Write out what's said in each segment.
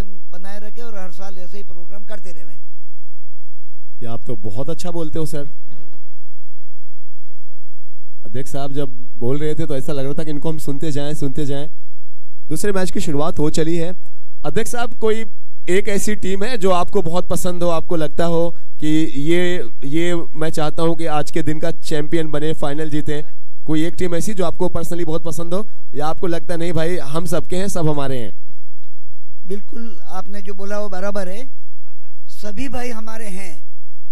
कायम बनाए रखे और हर साल ऐसे ही प्रोग्राम करते रहें। ये आप तो बहुत अच्छा बोलते हो सर। अध्यक्ष साहब जब बोल रहे थे तो ऐसा लग रहा था कि इनको हम सुनते जाएं। दूसरे मैच की शुरुआत हो चली है। अध्यक्ष साहब, कोई एक ऐसी टीम है जो आपको बहुत पसंद हो, आपको लगता हो कि ये मैं चाहता हूं कि आज के दिन का चैंपियन बने, फाइनल जीते? कोई एक टीम ऐसी जो आपको पर्सनली बहुत पसंद हो, या आपको लगता नहीं भाई हम सबके हैं, सब हमारे हैं? बिल्कुल आपने जो बोला वो बराबर है। सभी भाई हमारे हैं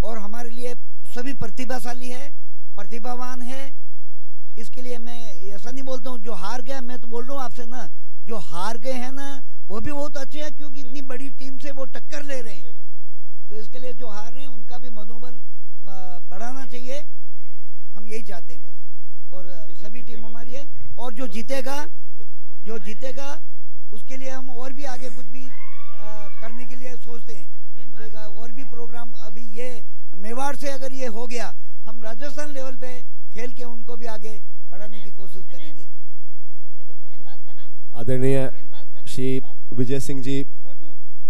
और हमारे लिए सभी प्रतिभाशाली है, प्रतिभावान है। इसके लिए मैं ऐसा नहीं बोलता हूँ जो हार गया, मैं तो बोल रहा हूँ आपसे ना, जो हार गए हैं ना वो भी बहुत अच्छे हैं, क्योंकि इतनी बड़ी टीम से वो टक्कर ले रहे हैं। तो इसके लिए जो हार रहे हैं उनका भी मनोबल बढ़ाना चाहिए, हम यही चाहते हैं बस। और सभी टीम हमारी है, और जो जीतेगा उसके लिए हम और भी आगे कुछ भी करने के लिए सोचते हैं। और भी प्रोग्राम, अभी ये मेवाड़ से अगर ये हो गया, हम राजस्थान लेवल पे खेल के उनको भी आगे बढ़ाने की कोशिश करेंगे। आदरणीय श्री विजय सिंह जी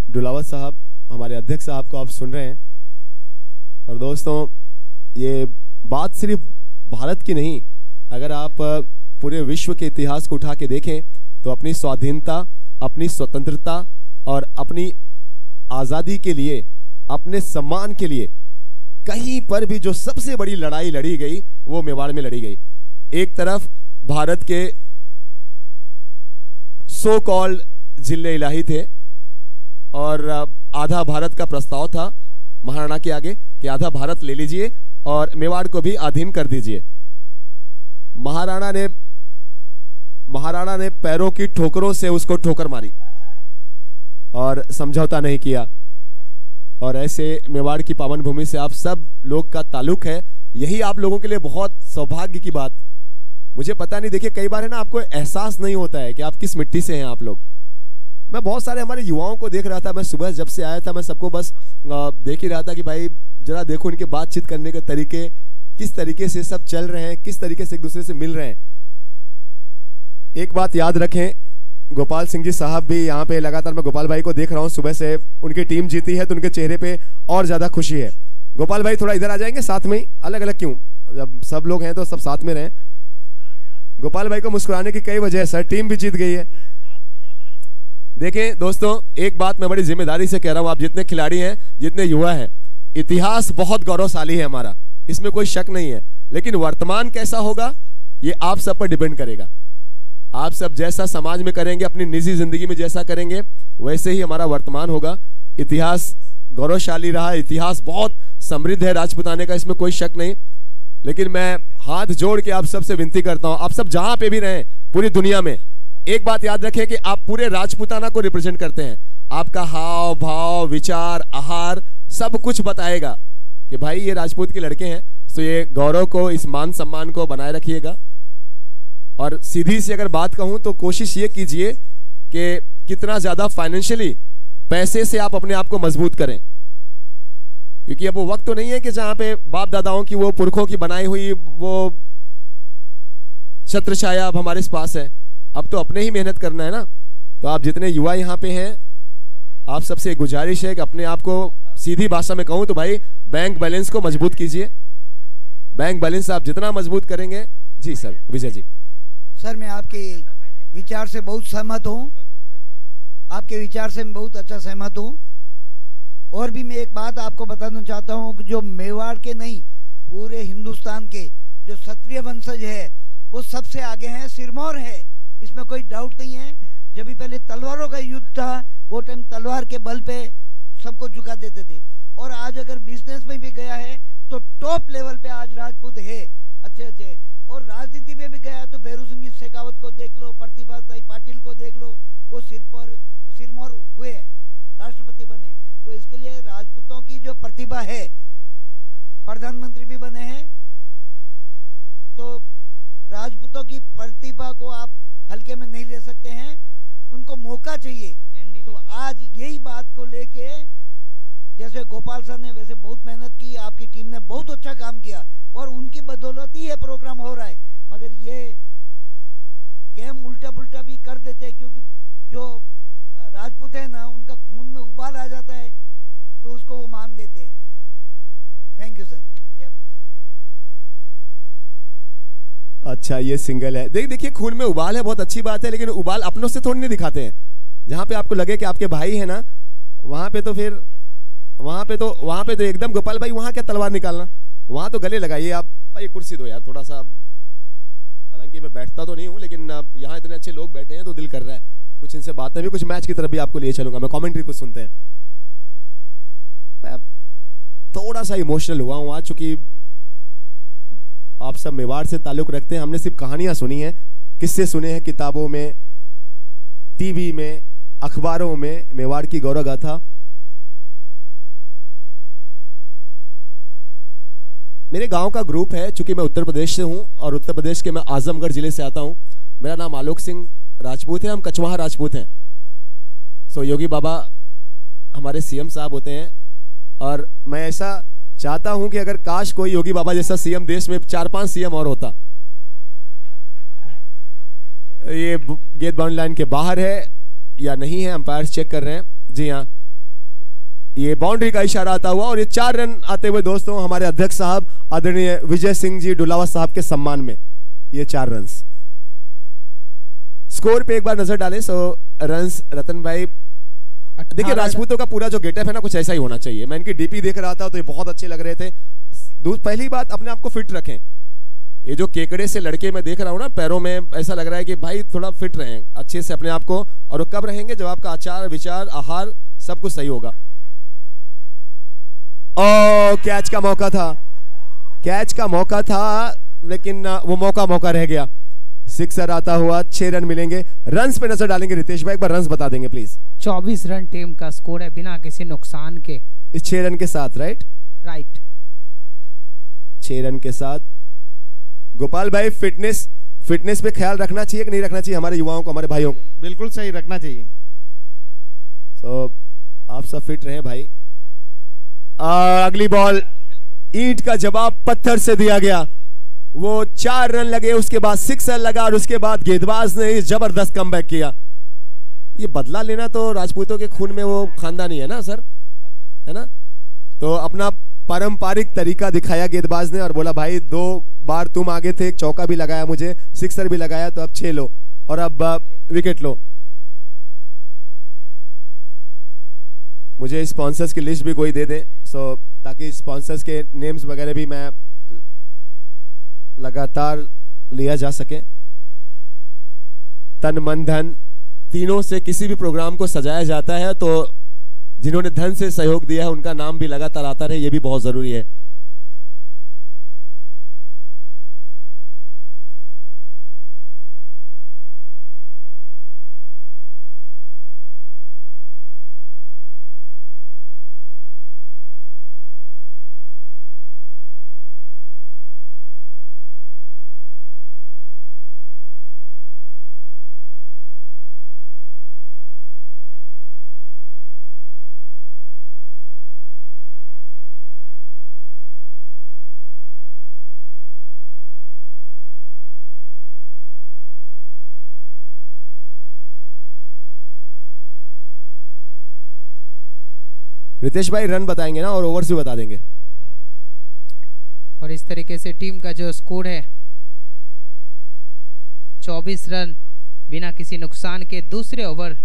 डुलावत साहब, हमारे अध्यक्ष साहब को आप सुन रहे हैं। और दोस्तों, ये बात सिर्फ भारत की नहीं, अगर आप पूरे विश्व के इतिहास को उठा के देखें तो अपनी स्वाधीनता, अपनी स्वतंत्रता और अपनी आज़ादी के लिए, अपने सम्मान के लिए कहीं पर भी जो सबसे बड़ी लड़ाई लड़ी गई वो मेवाड़ में लड़ी गई। एक तरफ भारत के सो कॉल्ड जिले इलाही थे और आधा भारत का प्रस्ताव था महाराणा के आगे कि आधा भारत ले लीजिए और मेवाड़ को भी अधीन कर दीजिए। महाराणा ने पैरों की ठोकरों से उसको ठोकर मारी और समझौता नहीं किया। और ऐसे मेवाड़ की पावन भूमि से आप सब लोग का ताल्लुक है, यही आप लोगों के लिए बहुत सौभाग्य की बात। मुझे पता नहीं, देखिए कई बार है ना, आपको एहसास नहीं होता है कि आप किस मिट्टी से हैं आप लोग। मैं बहुत सारे हमारे युवाओं को देख रहा था, मैं सुबह जब से आया था मैं सबको बस देख ही रहा था कि भाई जरा देखो इनके बातचीत करने के तरीके, किस तरीके से सब चल रहे हैं, किस तरीके से एक दूसरे से मिल रहे हैं। एक बात याद रखें, गोपाल सिंह जी साहब भी यहाँ पे, लगातार मैं गोपाल भाई को देख रहा हूँ सुबह से, उनकी टीम जीती है तो उनके चेहरे पे और ज्यादा खुशी है। गोपाल भाई थोड़ा इधर आ जाएंगे, साथ में ही, अलग अलग क्यों, जब सब लोग हैं तो सब साथ में रहें। गोपाल भाई को मुस्कुराने की कई वजह है सर, टीम भी जीत गई है। देखें दोस्तों, एक बात मैं बड़ी जिम्मेदारी से कह रहा हूं, आप जितने खिलाड़ी हैं, जितने युवा हैं, इतिहास बहुत गौरवशाली है हमारा, इसमें कोई शक नहीं है। लेकिन वर्तमान कैसा होगा ये आप सब पर डिपेंड करेगा। आप सब जैसा समाज में करेंगे, अपनी निजी जिंदगी में जैसा करेंगे, वैसे ही हमारा वर्तमान होगा। इतिहास गौरवशाली रहा, इतिहास बहुत समृद्ध है राजपूताने का, इसमें कोई शक नहीं। लेकिन मैं हाथ जोड़ के आप सबसे विनती करता हूं, आप सब जहां पे भी रहें पूरी दुनिया में, एक बात याद रखें कि आप पूरे राजपूताना को रिप्रेजेंट करते हैं। आपका हाव भाव, विचार, आहार सब कुछ बताएगा कि भाई ये राजपूत के लड़के हैं। तो ये गौरव को, इस मान सम्मान को बनाए रखिएगा। और सीधी सी अगर बात कहूं तो कोशिश ये कीजिए कि कितना ज्यादा फाइनेंशियली, पैसे से आप अपने आप को मजबूत करें, क्योंकि अब वो वक्त तो नहीं है कि जहां पे बाप दादाओं की, वो पुरखों की बनाई हुई वो छत्र छाया अब हमारे पास है। अब तो अपने ही मेहनत करना है ना। तो आप जितने युवा यहाँ पे हैं, आप सबसे गुजारिश है कि अपने आप को, सीधी भाषा में कहूं तो भाई, बैंक बैलेंस को मजबूत कीजिए। बैंक बैलेंस आप जितना मजबूत करेंगे। जी सर, विजय जी। सर मैं आपके विचार से बहुत सहमत हूँ, आपके विचार से मैं बहुत अच्छा सहमत हूँ। और भी मैं एक बात आपको बताना चाहता हूँ कि जो मेवाड़ के नहीं, पूरे हिंदुस्तान के जो क्षत्रिय वंशज है वो सबसे आगे हैं, सिरमौर है, इसमें कोई डाउट नहीं है। जब भी पहले तलवारों का युद्ध था, वो टाइम तलवार के बल पे सबको झुका देते थे। और आज अगर बिजनेस में भी गया है तो टॉप लेवल पे आज राजपूत है, अच्छे अच्छे। और राजनीति में भी गया तो भैरू सिंह शेखावत को देख लो, प्रतिभा पाटिल को देख लो, वो सिरमौर हुए, राष्ट्रपति बने। तो इसके लिए राजपूतों की जो प्रतिभा है, प्रधानमंत्री भी बने हैं। तो राजपूतों की प्रतिभा को आप हल्के में नहीं ले सकते हैं, उनको मौका चाहिए। तो आज यही बात को लेके, जैसे गोपाल सर ने वैसे बहुत मेहनत की, आपकी टीम ने बहुत अच्छा काम किया और उनकी बदौलत ही ये प्रोग्राम हो रहा है। मगर ये गेम उल्टा पुल्टा भी कर देते हैं, क्योंकि जो राजपूत है ना, उनका खून अच्छा ये सिंगल है। देखिए खून में उबाल है, बहुत अच्छी बात है, लेकिन उबाल अपनों से थोड़ी नहीं दिखाते हैं। जहां पे आपको लगे कि आपके भाई है ना, वहां पे तो फिर वहां पे तो एकदम गोपाल भाई वहां क्या तलवार निकालना, वहां तो गले लगाइए आप। भाई कुर्सी दो यार थोड़ा सा, हालांकि मैं बैठता तो नहीं हूँ, लेकिन यहाँ इतने अच्छे लोग बैठे हैं तो दिल कर रहा है कुछ इनसे बातें भी, कुछ मैच की तरफ भी आपको लिए चलूंगा मैं, कमेंट्री कुछ सुनते हैं। मैं थोड़ा सा इमोशनल हुआ हूँ आज, चूंकि आप सब मेवाड़ से ताल्लुक रखते हैं। हमने सिर्फ कहानियां सुनी हैं, किस्से सुने हैं किताबों में, टीवी में, अखबारों में, मेवाड़ की गौरव गाथा। मेरे गांव का ग्रुप है, चूंकि मैं उत्तर प्रदेश से हूं और उत्तर प्रदेश के मैं आजमगढ़ जिले से आता हूं। मेरा नाम आलोक सिंह राजपूत है, हम कचवाहा राजपूत हैं। सो योगी बाबा हमारे सीएम साहब होते हैं, और मैं ऐसा चाहता हूं कि अगर काश कोई योगी बाबा जैसा सीएम देश में 4-5 सीएम और होता। ये गेट बाउंड्री लाइन के बाहर है या नहीं है, अंपायर चेक कर रहे हैं। जी हाँ, ये बाउंड्री का इशारा आता हुआ, और ये 4 रन आते हुए दोस्तों हमारे अध्यक्ष साहब आदरणीय विजय सिंह जी डुलावा साहब के सम्मान में ये 4 रन। स्कोर पे एक बार नजर डालें। सो रन्स रतन भाई, देखिए राजपूतों का पूरा जो गेटअप है ना कुछ ऐसा ही होना चाहिए। मैं इनकी डीपी देख रहा था तो ये बहुत अच्छे लग रहे थे। पहली बात, अपने आप को फिट रखें। ये जो केकड़े से लड़के मैं देख रहा हूं ना पैरों में, ऐसा लग रहा है कि भाई थोड़ा फिट रहें अच्छे से अपने आप को। और वो कब रहेंगे, जब आपका आचार विचार आहार सब कुछ सही होगा। ओ कैच का मौका था, कैच का मौका था, लेकिन वो मौका रह गया। सिक्सर आता हुआ, 6 रन मिलेंगे। रन्स पे नजर डालेंगे रितेश भाई, एक बार रन्स बता देंगे प्लीज। 24 रन टीम का स्कोर है बिना किसी नुकसान के, इस 6 रन के साथ। राइट 6 रन के साथ। गोपाल भाई फिटनेस पे ख्याल रखना चाहिए कि नहीं रखना चाहिए हमारे युवाओं को, हमारे भाइयों को? बिल्कुल सही रखना चाहिए। तो आप सब फिट रहे भाई। अगली बॉल, ईंट का जवाब पत्थर से दिया गया। वो 4 रन लगे, उसके बाद सिक्सर लगा, और उसके बाद गेंदबाज ने जबरदस्त कमबैक किया। ये बदला लेना तो राजपूतों के खून में वो खानदानी है ना सर, है ना? तो अपना पारंपरिक तरीका दिखाया गेंदबाज ने और बोला भाई 2 बार तुम आगे थे, एक चौका भी लगाया मुझे, सिक्सर भी लगाया, तो अब 6 लो और अब विकेट लो। मुझे स्पॉन्सर्स की लिस्ट भी कोई दे दे, सो ताकि स्पॉन्सर्स के नेम्स वगैरह भी मैं लगातार लिया जा सके। तन मन धन तीनों से किसी भी प्रोग्राम को सजाया जाता है, तो जिन्होंने धन से सहयोग दिया है उनका नाम भी लगातार आता रहे, ये भी बहुत जरूरी है। रितेश भाई रन बताएंगे ना और ओवर्स भी बता देंगे। और इस तरीके से टीम का जो स्कोर है 24 रन बिना किसी नुकसान के। दूसरे ओवर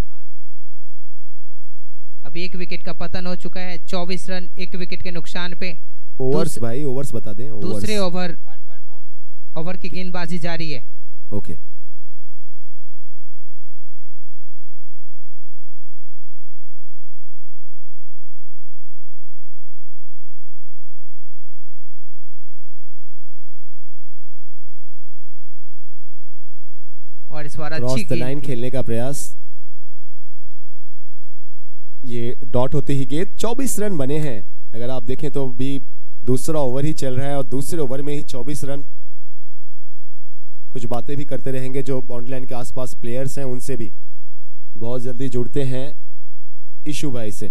अभी 1 विकेट का पतन हो चुका है। 24 रन 1 विकेट के नुकसान पे। ओवर्स भाई ओवर्स बता दें। दूसरे ओवर की गेंदबाजी जारी है। ओके और इस बार अच्छी लाइन खेलने का प्रयास, ये डॉट होते ही गेंद। 24 रन बने हैं। अगर आप देखें तो भी दूसरा ओवर ही चल रहा है और दूसरे ओवर में ही 24 रन। कुछ बातें भी करते रहेंगे जो बाउंड्री लाइन के आसपास प्लेयर्स हैं उनसे भी। बहुत जल्दी जुड़ते हैं ईशु भाई से।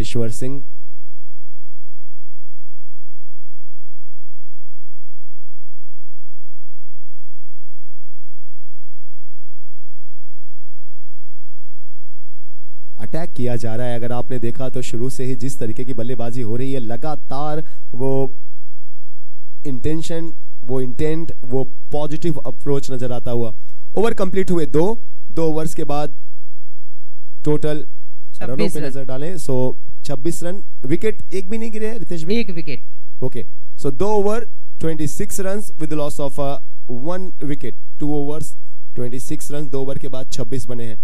ईश्वर सिंह अटैक किया जा रहा है। अगर आपने देखा तो शुरू से ही जिस तरीके की बल्लेबाजी हो रही है लगातार वो इंटेंशन, वो इंटेंट, वो पॉजिटिव अप्रोच नजर आता हुआ। ओवर कंप्लीट हुए 2 ओवर्स के बाद टोटल रनों पे नजर डालें। सो 26 रन, विकेट एक भी नहीं गिरे हैं रितेश भाई? 1 wicket. Okay, so 2 over 26 run with loss of 1 wicket. 2 overs 26 run, 2 over के बाद 26 बने हैं,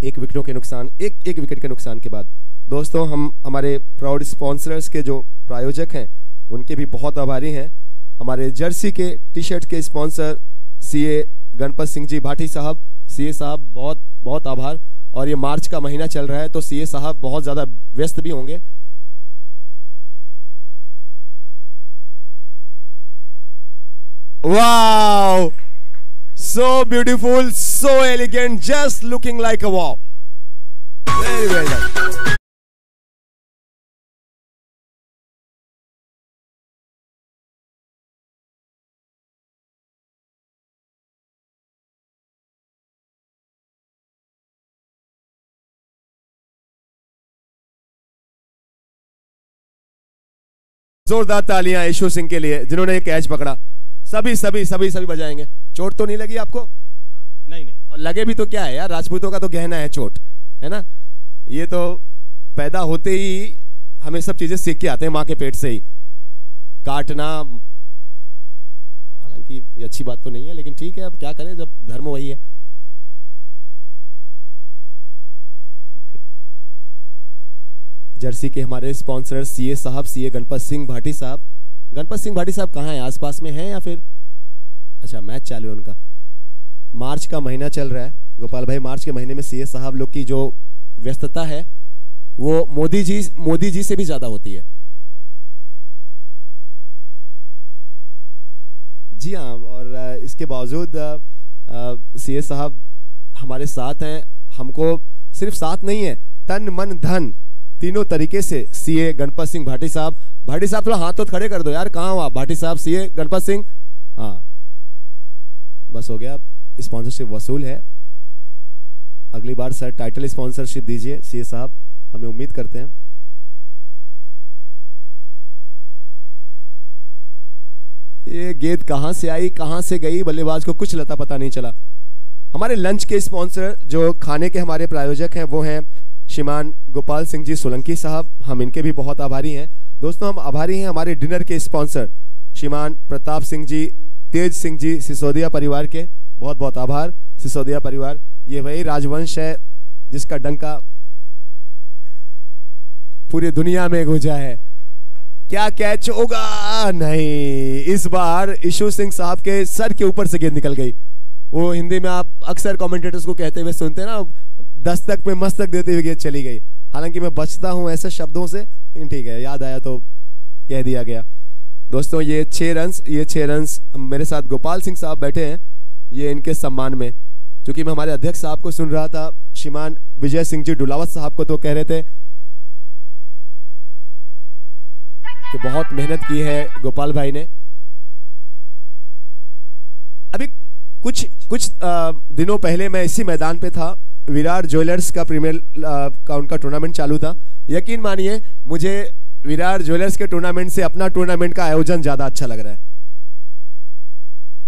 1 विकेटों के नुकसान, एक विकेट के नुकसान के बाद। दोस्तों, हम हमारे प्राउड स्पॉन्सर्स के जो प्रायोजक हैं उनके भी बहुत आभारी हैं। हमारे जर्सी के टी शर्ट के स्पॉन्सर सीए गणपत सिंह जी भाटी साहब, सीए साहब बहुत बहुत आभार। और ये मार्च का महीना चल रहा है तो सीए साहब बहुत ज्यादा व्यस्त भी होंगे। Wow, so beautiful, so elegant, just looking like a wow. Very well done. जोरदार तालियां यशु सिंह के लिए जिन्होंने कैच पकड़ा। सभी सभी सभी सभी बजाएंगे। चोट तो नहीं लगी आपको? नहीं नहीं, और लगे भी तो क्या है यार, राजपूतों का तो गहना है चोट, है ना। ये तो पैदा होते ही हमें सब चीजें सीख के आते हैं माँ के पेट से ही। काटना हालांकि ये अच्छी बात तो नहीं है, लेकिन ठीक है, अब क्या करें जब धर्म वही है। जर्सी के हमारे स्पॉन्सर सीए साहब, सीए गणपत सिंह भाटी साहब। गणपत सिंह भाटी साहब कहाँ हैं, आसपास में हैं या फिर? अच्छा, मैच चालू है उनका। मार्च का महीना चल रहा है गोपाल भाई, मार्च के महीने में सीए साहब लोग की जो व्यस्तता है वो मोदी जी से भी ज्यादा होती है। जी हाँ, और इसके बावजूद सीए साहब हमारे साथ हैं। हमको सिर्फ साथ नहीं है, तन मन धन तीनों तरीके से सीए गणपत सिंह भाटी साहब। भाटी साहब थोड़ा हाथ तो खड़े कर दो यार, कहाँ हो आप? भाटी साहब, सीए गणपत सिंह, हाँ बस हो गया, स्पॉन्सरशिप वसूल है। अगली बार सर टाइटल स्पॉन्सरशिप दीजिए सीए साहब, हमें उम्मीद करते हैं। ये गेंद कहां से आई कहां से गई, बल्लेबाज को कुछ लता पता नहीं चला। हमारे लंच के स्पॉन्सर जो खाने के हमारे प्रायोजक हैं वो हैं श्रीमान गोपाल सिंह जी सोलंकी साहब, हम इनके भी बहुत आभारी हैं। दोस्तों, हम आभारी हैं हमारे डिनर के स्पॉन्सर श्रीमान प्रताप सिंह जी, तेज सिंह जी, सिसोदिया परिवार के, बहुत बहुत आभार सिसोदिया परिवार। ये वही राजवंश है जिसका डंका पूरी दुनिया में गूंजा है। क्या कैच होगा? नहीं, इस बार यशु सिंह साहब के सर के ऊपर से गेंद निकल गई। वो हिंदी में आप अक्सर कमेंटेटर्स को कहते हुए सुनते हैं ना, दस्तक पे मस्तक देते हुए गेंद चली गई। हालांकि मैं बचता हूं ऐसे शब्दों से, लेकिन ठीक है, याद आया तो कह दिया गया। दोस्तों, ये 6 रन्स मेरे साथ गोपाल सिंह साहब बैठे हैं, ये इनके सम्मान में। क्योंकि मैं हमारे अध्यक्ष साहब को सुन रहा था, श्रीमान विजय सिंह जी डुलावत साहब को, तो कह रहे थे कि बहुत मेहनत की है गोपाल भाई ने। अभी कुछ दिनों पहले मैं इसी मैदान पे था, विराट ज्वेलर्स का प्रीमियर का उनका टूर्नामेंट चालू था। यकीन मानिए, मुझे विराट ज्वेलर्स के टूर्नामेंट से अपना टूर्नामेंट का आयोजन ज्यादा अच्छा लग रहा है।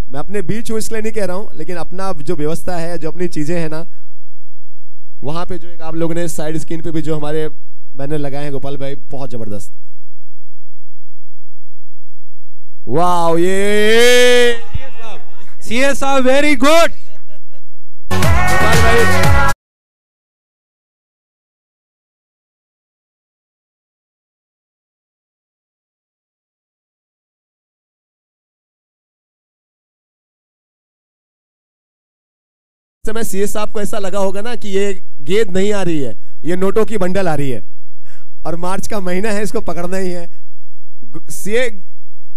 मैं अपने बीच हूं इसलिए नहीं कह रहा हूं, लेकिन अपना जो व्यवस्था है, जो अपनी चीजें हैं ना, वहां पे जो एक आप लोगों ने साइड स्क्रीन पे भी जो हमारे बैनर लगाए हैं गोपाल भाई, बहुत जबरदस्त। वाह, ये सीए साहब वेरी गुड। गोपाल भाई समय सीए साहब को ऐसा लगा होगा ना कि ये गेंद नहीं आ रही है, ये नोटों की बंडल आ रही है, और मार्च का महीना है, इसको पकड़ना ही है। सीए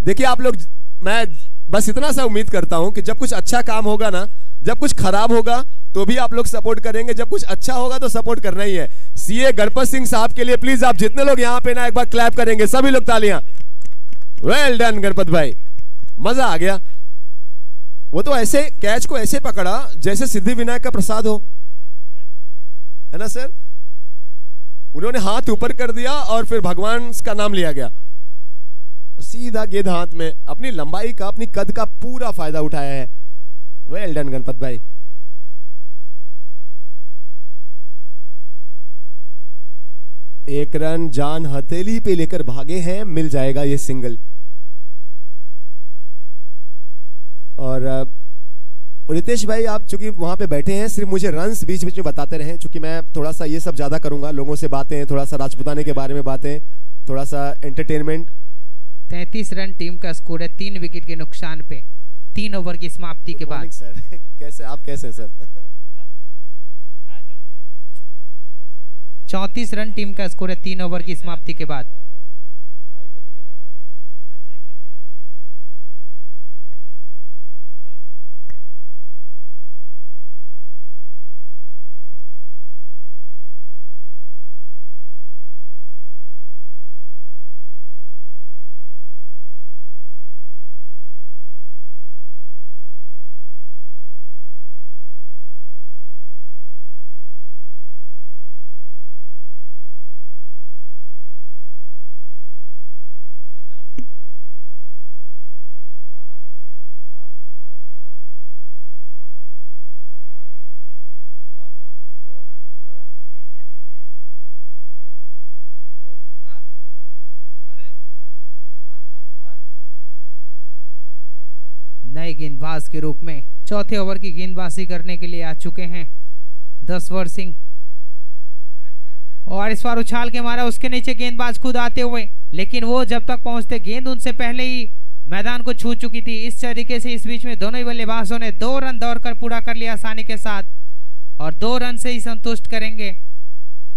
देखिए आप लोग, मैं बस इतना सा उम्मीद करता हूं कि जब कुछ अच्छा काम होगा ना, जब कुछ खराब होगा तो भी आप लोग सपोर्ट करेंगे, जब कुछ अच्छा होगा तो सपोर्ट करना ही है। सीए गणपत सिंह साहब के लिए प्लीज आप जितने लोग यहां पे ना, एक बार क्लैप करेंगे सभी लोग, तालियां। वेल डन गणपत भाई, मजा आ गया। वो तो ऐसे कैच को ऐसे पकड़ा जैसे सिद्धि विनायक का प्रसाद हो, है ना सर। उन्होंने हाथ ऊपर कर दिया और फिर भगवान का नाम लिया गया। सीधा गेंद हाथ में, अपनी लंबाई का, अपनी कद का पूरा फायदा उठाया है। वेल डन गणपत भाई। एक रन जान हथेली पे लेकर भागे हैं, मिल जाएगा ये सिंगल। और रितेश भाई आप चूंकि वहां पे बैठे हैं, सिर्फ मुझे रन्स बीच बीच में बताते रहें, चूंकि मैं थोड़ा सा ये सब ज्यादा करूंगा, लोगों से बातें, थोड़ा सा राजपुताने के बारे में बातें, थोड़ा सा एंटरटेनमेंट। 33 रन टीम का स्कोर है 3 विकेट के नुकसान पे 3 ओवर की समाप्ति के बाद। सर कैसे आप कैसे हैं सर? 34 रन टीम का स्कोर है 3 ओवर की समाप्ति के बाद। नए गेंदबाज के रूप में चौथे ओवर की गेंदबाजी करने के लिए आ चुके हैं दसवर सिंह। और इस बार उछाल के मारा, उसके नीचे गेंदबाज खुद आते हुए, लेकिन वो जब तक पहुंचते गेंद उनसे पहले ही मैदान को छू चुकी थी। इस तरीके से इस बीच में दोनों ही बल्लेबाजों ने 2 रन दौड़कर पूरा कर लिया आसानी के साथ, और 2 रन से ही संतुष्ट करेंगे।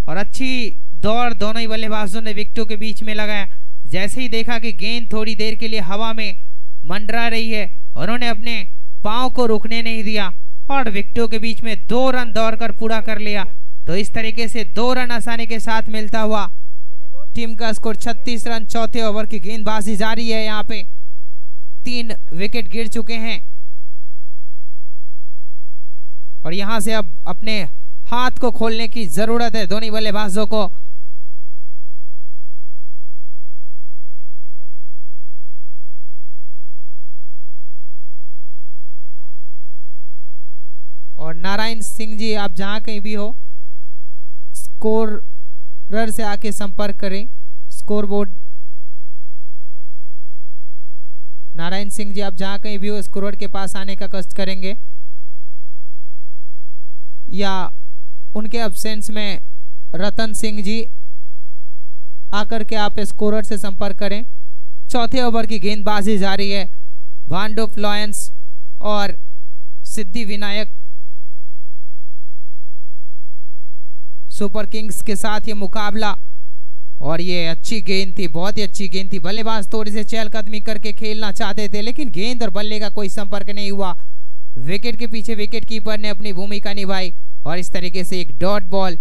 और अच्छी दौड़ दोनों ही बल्लेबाजों ने विकेटों के बीच में लगाया। जैसे ही देखा कि गेंद थोड़ी देर के लिए हवा में मंडरा रही है, उन्होंने अपने पांव को रुकने नहीं दिया और विकेटों के बीच में 2 रन दौड़कर पूरा कर लिया। तो इस तरीके से 2 रन आसानी के साथ मिलता हुआ टीम का स्कोर 36 रन। चौथे ओवर की गेंदबाजी जारी है। यहाँ पे 3 विकेट गिर चुके हैं और यहां से अब अपने हाथ को खोलने की जरूरत है दोनों बल्लेबाजों को। और नारायण सिंह जी, आप जहां कहीं भी हो, स्कोरर से आके संपर्क करें। स्कोर बोर्ड, नारायण सिंह जी आप जहां कहीं भी हो, स्कोरर के पास आने का कष्ट करेंगे, या उनके एब्सेंस में रतन सिंह जी आकर के आप स्कोरर से संपर्क करें। चौथे ओवर की गेंदबाजी जारी है। भांडुप लॉयंस और सिद्धि विनायक सुपर किंग्स के साथ ये मुकाबला, और ये अच्छी गेंद थी, बहुत ही अच्छी गेंद थी। बल्लेबाज थोड़ी से चहलकदमी करके खेलना चाहते थे, लेकिन गेंद और बल्ले का कोई संपर्क नहीं हुआ। विकेट के पीछे विकेट कीपर ने अपनी भूमिका निभाई और इस तरीके से एक डॉट बॉल।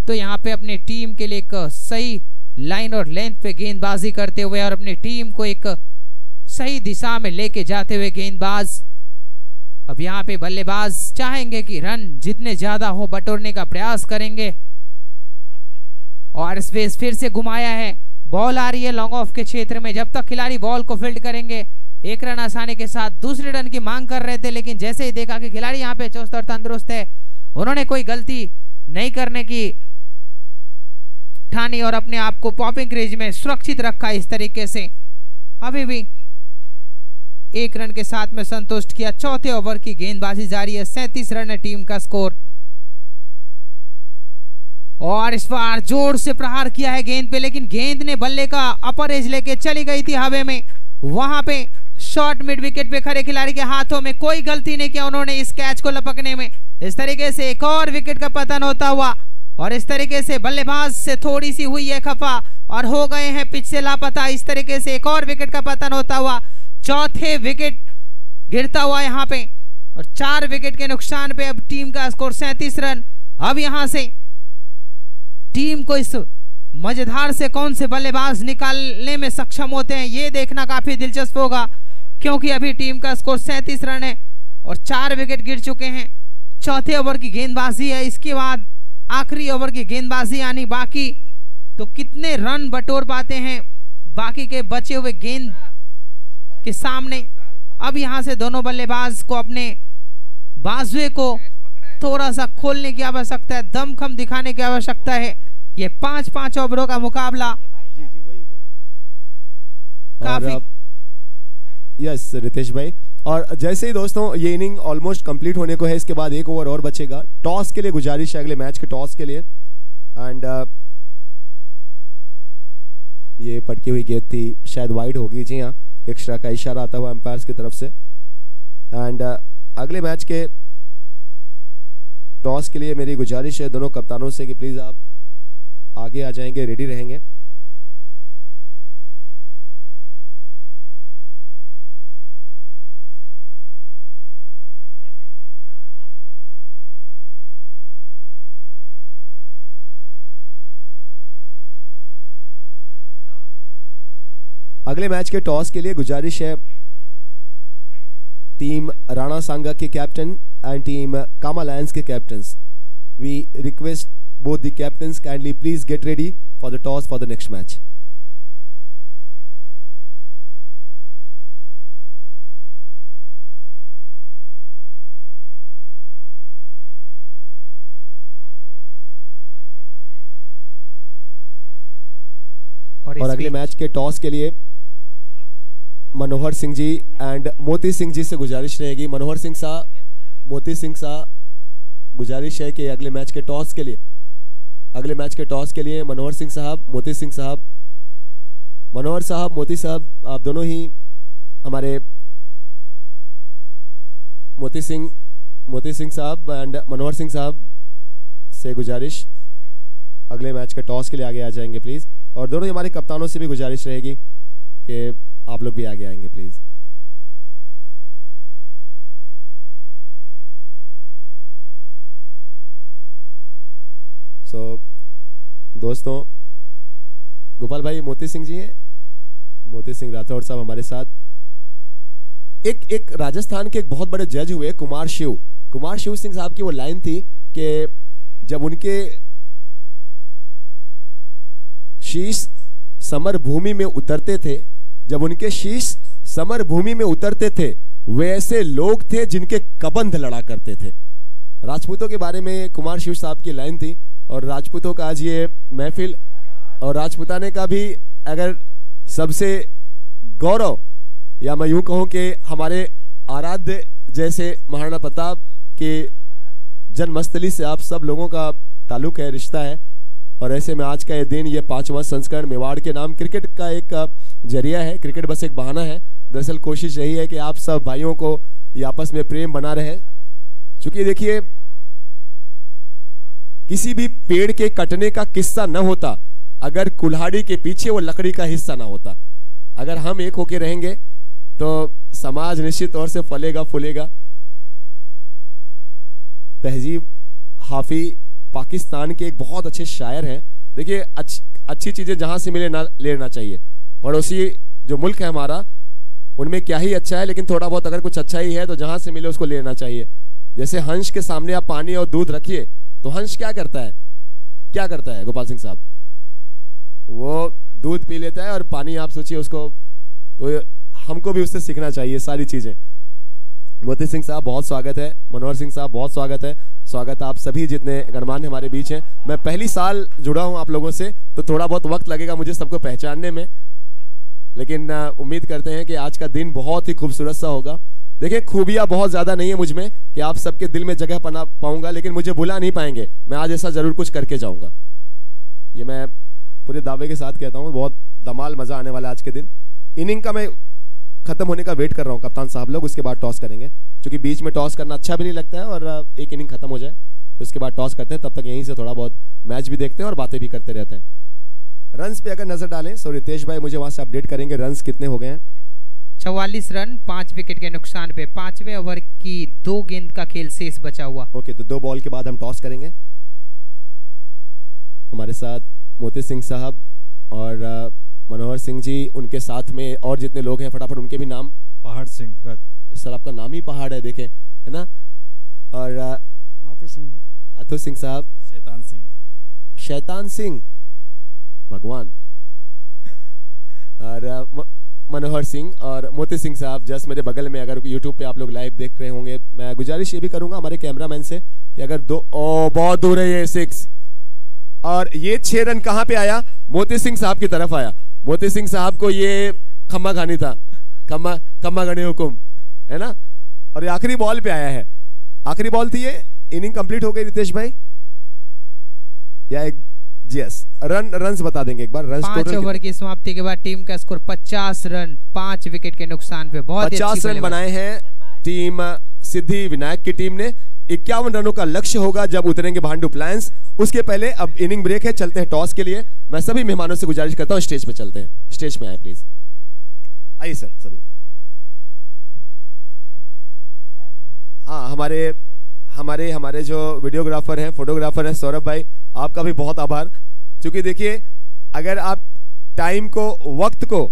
तो यहाँ पे अपने टीम के लिए एक सही लाइन और लेंथ पे गेंदबाजी करते हुए और अपनी टीम को एक सही दिशा में लेके जाते हुए गेंदबाज, अब यहाँ पे बल्लेबाज चाहेंगे कि रन जितने ज्यादा हो बटोरने का प्रयास करेंगे। और स्पेस फिर से घुमाया है, बॉल आ रही है लॉन्ग ऑफ के क्षेत्र में। जब तक खिलाड़ी बॉल को फील्ड करेंगे 1 रन आसानी के साथ। दूसरे रन की मांग कर रहे थे, लेकिन जैसे ही देखा कि खिलाड़ी यहाँ पे चुस्त और तंदुरुस्त है, उन्होंने कोई गलती नहीं करने की ठानी और अपने आप को पॉपिंग क्रीज में सुरक्षित रखा। इस तरीके से अभी भी 1 रन के साथ में संतुष्ट किया। चौथे ओवर की गेंदबाजी जारी है। 37 रन है टीम का स्कोर। और इस बार जोर से प्रहार किया है गेंद पे, लेकिन गेंद ने बल्ले का अपर एज लेके चली गई थी हवा में। वहां पे शॉर्ट मिड विकेट पे खड़े खिलाड़ी के हाथों में कोई गलती नहीं किया उन्होंने इस कैच को लपकने में। इस तरीके से एक और विकेट का पतन होता हुआ, और इस तरीके से बल्लेबाज से थोड़ी सी हुई है खफा और हो गए हैं पिच से लापता। इस तरीके से एक और विकेट का पतन होता हुआ, चौथे विकेट गिरता हुआ यहाँ पे, और 4 विकेट के नुकसान पे अब टीम का स्कोर 37 रन। अब यहां से टीम को इस मजेदार से कौन से बल्लेबाज निकालने में सक्षम होते हैं, ये देखना काफी दिलचस्प होगा, क्योंकि अभी टीम का स्कोर 37 रन है और 4 विकेट गिर चुके हैं। चौथे ओवर की गेंदबाजी है, इसके बाद आखिरी ओवर की गेंदबाजी आनी बाकी। तो कितने रन बटोर पाते हैं बाकी के बचे हुए गेंद के सामने। अब यहां से दोनों बल्लेबाज को अपने बाजुए को थोड़ा सा खोलने की आवश्यकता है, दमखम दिखाने की आवश्यकता है। ये 5-5 ओवरों का मुकाबला जी जी वही बोल। काफी यस रितेश भाई, और जैसे ही दोस्तों ये इनिंग ऑलमोस्ट कंप्लीट होने को है, इसके बाद एक ओवर और बचेगा। टॉस के लिए गुजारिश है, अगले मैच के टॉस के लिए। एंड ये पटकी हुई गेंद थी, शायद वाइड होगी। जी हाँ, एक्स्ट्रा का इशारा आता हुआ एम्पायर्स की तरफ से। एंड अगले मैच के टॉस के लिए मेरी गुजारिश है दोनों कप्तानों से कि प्लीज आप आगे आ जाएंगे, रेडी रहेंगे। अगले मैच के टॉस के लिए गुजारिश है टीम राणा सांगा के captain and team Kama lions के captains. We request both the captains kindly please get ready for the toss for the next match. और अगले मैच के टॉस के लिए मनोहर सिंह जी एंड मोती सिंह जी से गुजारिश रहेगी। मनोहर सिंह साहब, मोती सिंह साहब, गुजारिश है कि अगले मैच के टॉस के लिए मनोहर सिंह साहब, मोती सिंह साहब, मनोहर साहब, मोती साहब, आप दोनों ही हमारे मोती सिंह साहब एंड मनोहर सिंह साहब से गुजारिश अगले मैच के टॉस के लिए आगे आ जाएंगे प्लीज। और दोनों ही हमारे कप्तानों से भी गुजारिश रहेगी कि आप लोग भी आगे आएंगे प्लीज। सो दोस्तों, गोपाल भाई मोती सिंह जी हैं, मोती सिंह राठौड़ साहब हमारे साथ। एक राजस्थान के एक बहुत बड़े जज हुए कुमार शिव सिंह साहब की वो लाइन थी कि जब उनके शीश समर भूमि में उतरते थे, वे ऐसे लोग थे जिनके कबंध लड़ा करते थे। राजपूतों के बारे में कुमार शिव साहब की लाइन थी। और राजपूतों का आज ये महफिल और राजपूताने का भी अगर सबसे गौरव, या मैं यूं कहूं कि हमारे आराध्य जैसे महाराणा प्रताप के जन्मस्थली से आप सब लोगों का ताल्लुक है, रिश्ता है। और ऐसे में आज का ये दिन, ये 5वां संस्करण मेवाड़ के नाम क्रिकेट का एक जरिया है। क्रिकेट बस एक बहाना है। दरअसल कोशिश यही है कि आप सब भाइयों को ये आपस में प्रेम बना रहे। क्योंकि देखिए, किसी भी पेड़ के कटने का किस्सा न होता अगर कुल्हाड़ी के पीछे वो लकड़ी का हिस्सा ना होता। अगर हम एक होके रहेंगे तो समाज निश्चित तौर से फलेगा फूलेगा। तहजीब हाफी पाकिस्तान के एक बहुत अच्छे शायर हैं। देखिए, अच्छी चीजें जहां से मिले ना लेना चाहिए। पड़ोसी जो मुल्क है हमारा, उनमें क्या ही अच्छा है, लेकिन थोड़ा बहुत अगर कुछ अच्छा ही है तो जहां से मिले उसको लेना चाहिए। जैसे हंस के सामने आप पानी और दूध रखिए तो हंस क्या करता है गोपाल सिंह साहब? वो दूध पी लेता है और पानी आप सोचिए उसको। तो हमको भी उससे सीखना चाहिए सारी चीजें। मोती सिंह साहब बहुत स्वागत है, मनोहर सिंह साहब बहुत स्वागत है। स्वागत आप सभी जितने गणमान्य हमारे बीच हैं। मैं पहली साल जुड़ा हूं आप लोगों से, तो थोड़ा बहुत वक्त लगेगा मुझे सबको पहचानने में, लेकिन उम्मीद करते हैं कि आज का दिन बहुत ही खूबसूरत सा होगा। देखिए, खूबियां बहुत ज्यादा नहीं है मुझ में कि आप सबके दिल में जगह बना पाऊंगा, लेकिन मुझे भुला नहीं पाएंगे। मैं आज ऐसा जरूर कुछ करके जाऊंगा, ये मैं पूरे दावे के साथ कहता हूं। बहुत धमाल मजा आने वाला है आज के दिन। इनिंग का मैं खत्म होने का वेट कर रहा हूं कप्तान साहब लोग, उसके बाद टॉस करेंगे। क्योंकि बीच में टॉस करना अच्छा भी नहीं लगता है, और एक इनिंग खत्म हो जाए तो उसके बाद टॉस करते हैं। तब तक यहीं से थोड़ा बहुत मैच भी देखते हैं और बातें भी करते रहते हैं। रन्स पे अगर नजर डालें सो रितेश भाई मुझे वहां से अपडेट करेंगे रन्स कितने हो गए हैं। 44 रन 5 विकेट के नुकसान पे। 5वें ओवर की 2 गेंद का खेल शेष बचा हुआ। ओके, तो 2 बॉल के बाद हम टॉस करेंगे। हमारे साथ मोती सिंह साहब और मनोहर सिंह जी, उनके साथ में और जितने लोग हैं फटाफट उनके भी नाम। पहाड़ सिंह सर, आपका नाम ही पहाड़ है, देखें, है ना। और नाथू सिंह साहब, शैतान सिंह भगवान, और मनोहर सिंह और मोती सिंह साहब जस्ट मेरे बगल में। अगर यूट्यूब पे आप लोग लाइव देख रहे होंगे, मैं गुजारिश ये भी करूंगा हमारे कैमरामैन से कि अगर बहुत दूर है ये 6, और ये 6 रन कहां पे आया? मोती सिंह साहब की तरफ आया। मोती सिंह साहब को ये खम्मा खानी था, खम्मा गणे हुकुम, है ना। और ये आखिरी बॉल पे आया है, आखिरी बॉल थी ये। इनिंग कंप्लीट हो गई रितेश भाई या एक यस रन्स बता देंगे एक बार। रन्स 5 ओवर की समाप्ति के बाद टीम का स्कोर 50 रन 5 विकेट के नुकसान पे। बहुत 50 रन बनाए हैं टीम सिद्धि विनायक की टीम ने। 51 रनों का लक्ष्य होगा जब उतरेंगे भांडू प्लान्स। उसके पहले अब इनिंग ब्रेक है, चलते हैं टॉस के लिए। मैं सभी मेहमानों से गुजारिश करता हूं स्टेज पे चलते हैं, स्टेज पे आए प्लीज, आइए सर सभी। हाँ, हमारे जो वीडियोग्राफर हैं, फोटोग्राफर हैं सौरभ भाई, आपका भी बहुत आभार। क्योंकि देखिए अगर आप टाइम को, वक्त को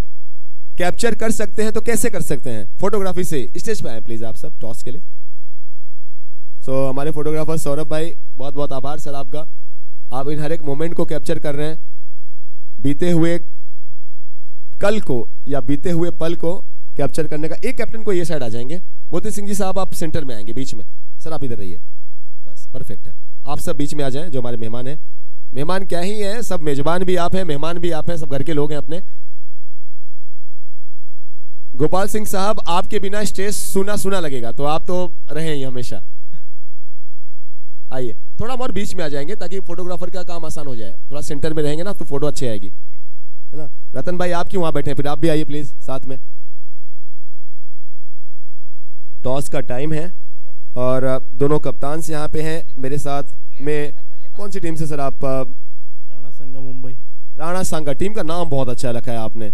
कैप्चर कर सकते हैं तो कैसे कर सकते हैं? फोटोग्राफी से। स्टेज पे आए प्लीज आप सब टॉस के लिए। सो हमारे फोटोग्राफर सौरभ भाई, बहुत बहुत आभार सर आपका। आप इन हर एक मोमेंट को कैप्चर कर रहे हैं, बीते हुए कल को या बीते हुए पल को कैप्चर करने का। एक कैप्टन को ये साइड आ जाएंगे, मोती सिंह जी साहब आप सेंटर में आएंगे, बीच में। सर आप इधर रहिए, बस परफेक्ट है। आप सब बीच में आ जाएं, जो हमारे मेहमान हैं। मेहमान क्या ही है, सब मेजबान भी आप हैं, मेहमान भी आप हैं, सब घर के लोग हैं अपने। गोपाल सिंह साहब, आपके बिना स्टेज सुना सुना लगेगा, तो आप तो रहे ही हमेशा। आइए थोड़ा और बीच में आ जाएंगे ताकि फोटोग्राफर का काम आसान हो जाए। थोड़ा सेंटर में रहेंगे ना तो फोटो अच्छी आएगी, है ना। रतन भाई आप क्यों वहां बैठे हैं, फिर आप भी आइए प्लीज साथ में। टॉस का टाइम है और दोनों कप्तान से यहाँ पे हैं मेरे साथ में। कौन सी टीम से सर आप? राणा सांगा मुंबई। राणा सांगा, टीम का नाम बहुत अच्छा रखा है आपने,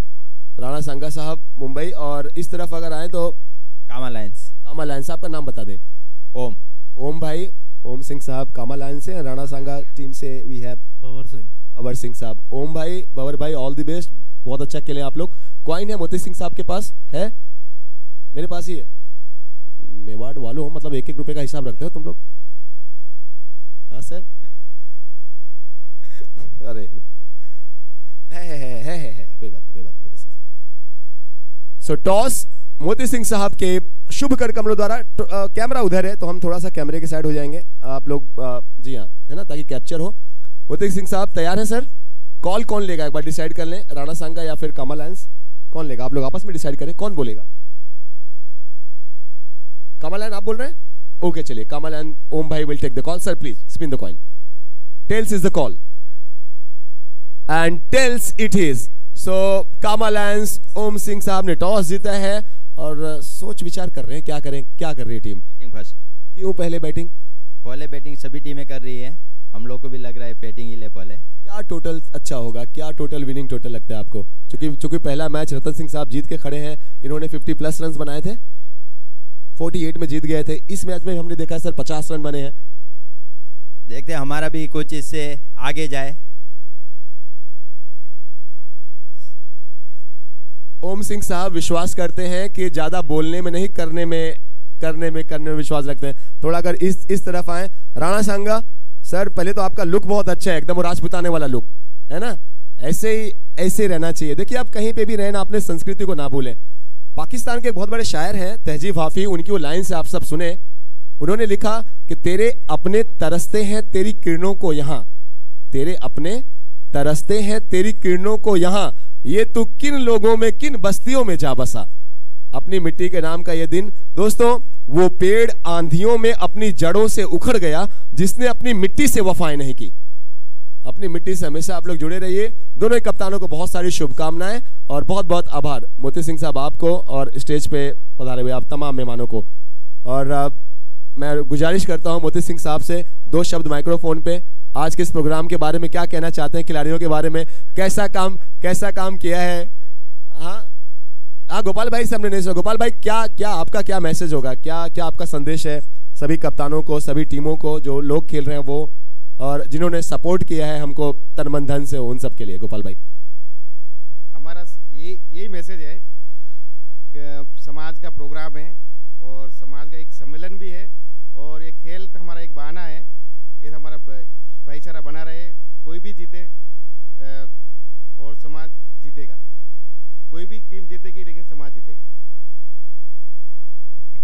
राणा सांगा साहब मुंबई। और इस तरफ अगर आए तो कामा लायंस। कामा लायंस, आपका नाम बता दें। ओम भाई, ओम सिंह साहब कामा लायंस से। राणा सांगा टीम से वी हैव बवर सिंह साहब। ओम भाई, बवर भाई, ऑल द बेस्ट, बहुत अच्छा खेले आप लोग। कॉइन है मोती सिंह साहब के पास है? मेरे पास ही है। मेवाड़ वालों हो, मतलब 1-1 रुपए का हिसाब रखते हो तुम लोग? हाँ सर। अरे है कोई बात नहीं मोती सिंह साहब। सो टॉस मोती सिंह साहब के शुभ कर कमलों द्वारा। कैमरा उधर है तो हम थोड़ा सा कैमरे के साइड हो जाएंगे आप लोग, जी हाँ, है ना, ताकि कैप्चर हो। मोती सिंह साहब तैयार हैं सर? कॉल कौन लेगा एक बार डिसाइड कर लें, राणा सांगा या फिर कामा लायंस? कौन लेगा? आप लोग आपस में डिसाइड करें कौन बोलेगा। कामालायन आप बोल रहे हैं? ओके चलिए, कामालायन ओम भाई will take the call. Sir please spin the coin. Tails is the call and tails it is. So कामालायंस ओम सिंह साहब ने टॉस जीता है और सोच विचार कर रहे हैं क्या करें, क्या कर रही है टीम? Batting first. क्यों पहले बैटिंग? पहले बैटिंग सभी टीमें कर रही है, हम लोग को भी लग रहा है बैटिंग ही ले पहले। क्या टोटल अच्छा होगा, क्या टोटल विनिंग टोटल लगता है आपको? चूंकि पहला मैच रतन सिंह साहब जीत के खड़े हैं, इन्होंने 50+ रन बनाए थे, 48 में जीत गए थे। इस मैच में हमने देखा सर 50 रन बने हैं। देखते हैं हमारा भी कुछ इससे आगे जाए। ओम सिंह साहब विश्वास करते हैं कि ज्यादा बोलने में नहीं, करने में विश्वास रखते हैं। थोड़ा अगर इस तरफ आए। राणा सांगा सर, पहले तो आपका लुक बहुत अच्छा है, एकदम राजपुताने वाला लुक है ना, ऐसे रहना चाहिए। देखिए आप कहीं पे भी रहना, अपने संस्कृति को ना भूलें। पाकिस्तान के एक बहुत बड़े शायर हैं तहजीब हाफी, उनकी वो लाइन से आप सब सुने। उन्होंने लिखा कि तेरे अपने तरसते हैं तेरी किरणों को यहाँ, तेरे अपने तरसते हैं तेरी किरणों को यहाँ, ये तू किन लोगों में किन बस्तियों में जा बसा। अपनी मिट्टी के नाम का ये दिन। दोस्तों वो पेड़ आंधियों में अपनी जड़ों से उखड़ गया जिसने अपनी मिट्टी से वफाएं नहीं की। अपनी मिट्टी से हमेशा आप लोग जुड़े रहिए। दोनों ही कप्तानों को बहुत सारी शुभकामनाएं और बहुत बहुत आभार मोती सिंह साहब आपको और स्टेज पे पधारे हुए आप तमाम मेहमानों को। और मैं गुजारिश करता हूं मोती सिंह साहब से 2 शब्द माइक्रोफोन पे आज के इस प्रोग्राम के बारे में क्या कहना चाहते हैं, खिलाड़ियों के बारे में, कैसा काम किया है। हाँ गोपाल भाई से हमने नहीं सुना। गोपाल भाई क्या आपका क्या मैसेज होगा, क्या आपका संदेश है सभी कप्तानों को, सभी टीमों को, जो लोग खेल रहे हैं वो, और जिन्होंने सपोर्ट किया है हमको तन मन धन से, उन सब के लिए। गोपाल भाई हमारा यही मैसेज है कि समाज का प्रोग्राम है और समाज का एक सम्मेलन भी है, और ये खेल तो हमारा एक बहाना है, ये हमारा भाईचारा बना रहे, कोई भी जीते और समाज जीतेगा। कोई भी टीम जीतेगी लेकिन समाज जीतेगा।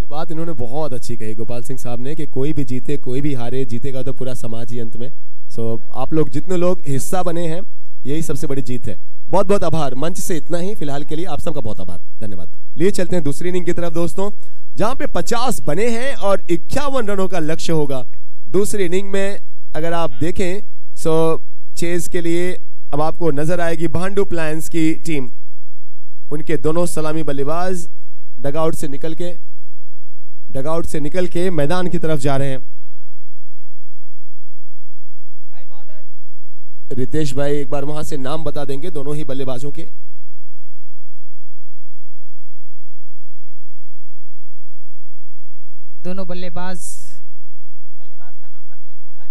ये बात इन्होंने बहुत अच्छी कही गोपाल सिंह साहब ने कि कोई भी जीते कोई भी हारे, जीतेगा तो पूरा समाज ही अंत में। सो आप लोग जितने लोग हिस्सा बने हैं यही सबसे बड़ी जीत है। बहुत बहुत आभार। मंच से इतना ही फिलहाल के लिए, आप सबका बहुत आभार, धन्यवाद। लिए चलते हैं दूसरी इनिंग की तरफ दोस्तों, जहां पे 50 बने हैं और 51 रनों का लक्ष्य होगा। दूसरी इनिंग में अगर आप देखें सो चेज के लिए अब आपको नजर आएगी भांडुप लायंस की टीम। उनके दोनों सलामी बल्लेबाज डगआउट से निकल के मैदान की तरफ जा रहे हैं। रितेश भाई एक बार वहां से नाम बता देंगे दोनों ही बल्लेबाजों के। दोनों बल्लेबाज का नाम बताइए।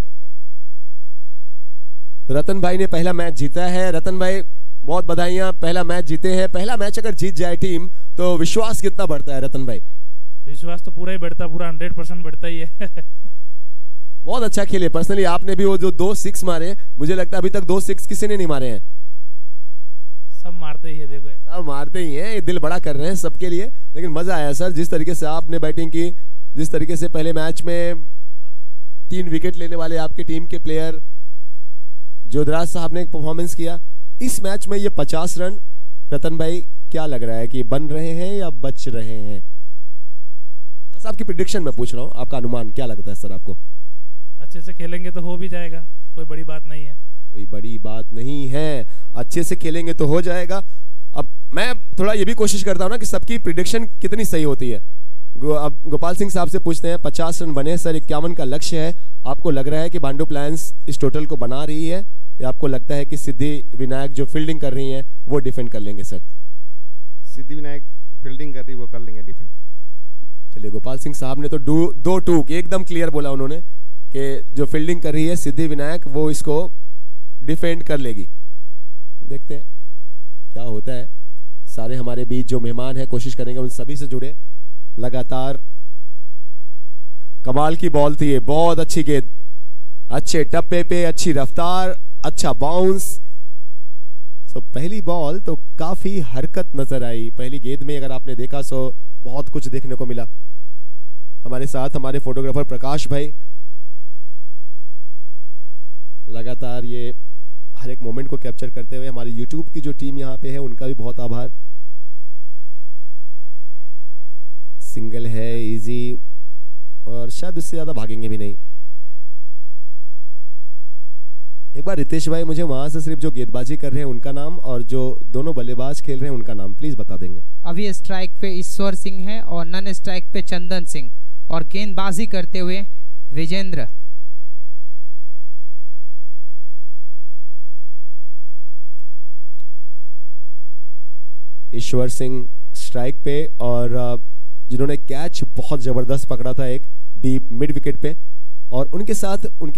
रतन भाई ने पहला मैच जीता है। रतन भाई बहुत बधाइयां, पहला मैच जीते हैं। पहला मैच अगर जीत जाए टीम तो विश्वास कितना बढ़ता है रतन भाई? विश्वास तो पूरा ही बढ़ता, पूरा 100% बढ़ता ही है। बहुत अच्छा खेले। पर्सनली आपने भी वो जो 2 6 मारे, मुझे लगता है अभी तक 2 6 किसी ने नहीं मारे हैं। सब मारते ही है, देखो सब मारते ही हैं, दिल बड़ा कर रहे हैं सबके लिए। लेकिन मजा आया सर, जिस तरीके से आपने बैटिंग की, जिस तरीके से पहले मैच में 3 विकेट लेने वाले आपके टीम के प्लेयर जोधराज साहब ने परफॉर्मेंस किया। इस मैच में ये 50 रन रतन भाई क्या लग रहा है कि बन रहे हैं या बच रहे हैं? बस आपकी प्रेडिक्शन मैं पूछ रहा हूँ, आपका अनुमान क्या लगता है सर आपको? अच्छे से खेलेंगे तो हो भी जाएगा, कोई बड़ी बात नहीं है। कोई बड़ी बात नहीं है, अच्छे से खेलेंगे तो हो जाएगा। अब मैं थोड़ा ये भी कोशिश करता हूँ ना कि सबकी प्रेडिक्शन कितनी सही होती है। अब गोपाल सिंह साहब से पूछते हैं, 50 रन बने सर, 51 का लक्ष्य है। आपको लग रहा है कि भांडुप लायंस इस टोटल को बना रही है या आपको लगता है कि सिद्धि विनायक जो फील्डिंग कर रही हैं वो डिफेंड कर लेंगे सर? सिद्धि विनायक फील्डिंग कर रही, वो कर लेंगे डिफेंड। चलिए, गोपाल सिंह साहब ने तो 2 टूक एकदम क्लियर बोला उन्होंने कि जो फील्डिंग कर रही है सिद्धि विनायक वो इसको डिफेंड कर लेगी। देखते हैं क्या होता है। सारे हमारे बीच जो मेहमान हैं कोशिश करेंगे उन सभी से जुड़े। लगातार कमाल की बॉल थी ये, बहुत अच्छी गेंद, अच्छे टप्पे पे, अच्छी रफ्तार, अच्छा बाउंस। सो पहली बॉल तो काफी हरकत नजर आई। पहली गेंद में अगर आपने देखा सो बहुत कुछ देखने को मिला। हमारे साथ हमारे फोटोग्राफर प्रकाश भाई लगातार ये हर एक मोमेंट को कैप्चर करते हुए। हमारी यूट्यूब की जो टीम यहाँ पे है उनका भी बहुत आभार। सिंगल है, इजी, और शायद उससे ज्यादा भागेंगे भी नहीं। एक बार रितेश भाई मुझे वहां से सिर्फ जो गेंदबाजी कर रहे हैं उनका नाम और जो दोनों बल्लेबाज खेल रहे हैं उनका नाम प्लीज बता देंगे। अभी स्ट्राइक पे ईश्वर सिंह है और नन स्ट्राइक पे चंदन सिंह, और गेंदबाजी करते हुए विजेंद्र। ईश्वर सिंह स्ट्राइक पे, और जिन्होंने कैच बहुत जबरदस्त पकड़ा था एक डीप मिड विकेट पे, और उनके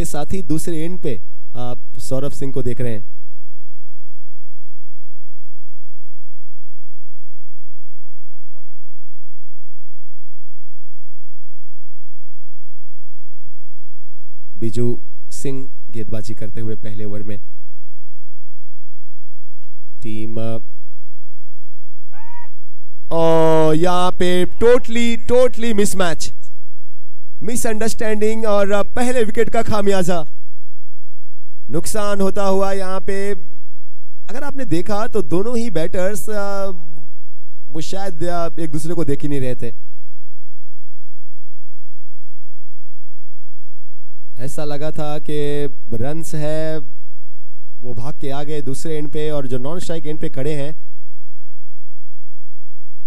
साथ ही दूसरे एंड पे आप सौरभ सिंह को देख रहे हैं। बिजू सिंह गेंदबाजी करते हुए पहले ओवर में। टीम यहाँ पे टोटली मिसमैच, मिसअंडरस्टैंडिंग और पहले विकेट का खामियाजा नुकसान होता हुआ। यहाँ पे अगर आपने देखा तो दोनों ही बैटर्स वो शायद एक दूसरे को देख ही नहीं रहे थे। ऐसा लगा था कि रन्स है, वो भाग के आ गए दूसरे एंड पे, और जो नॉन स्ट्राइक एंड पे खड़े हैं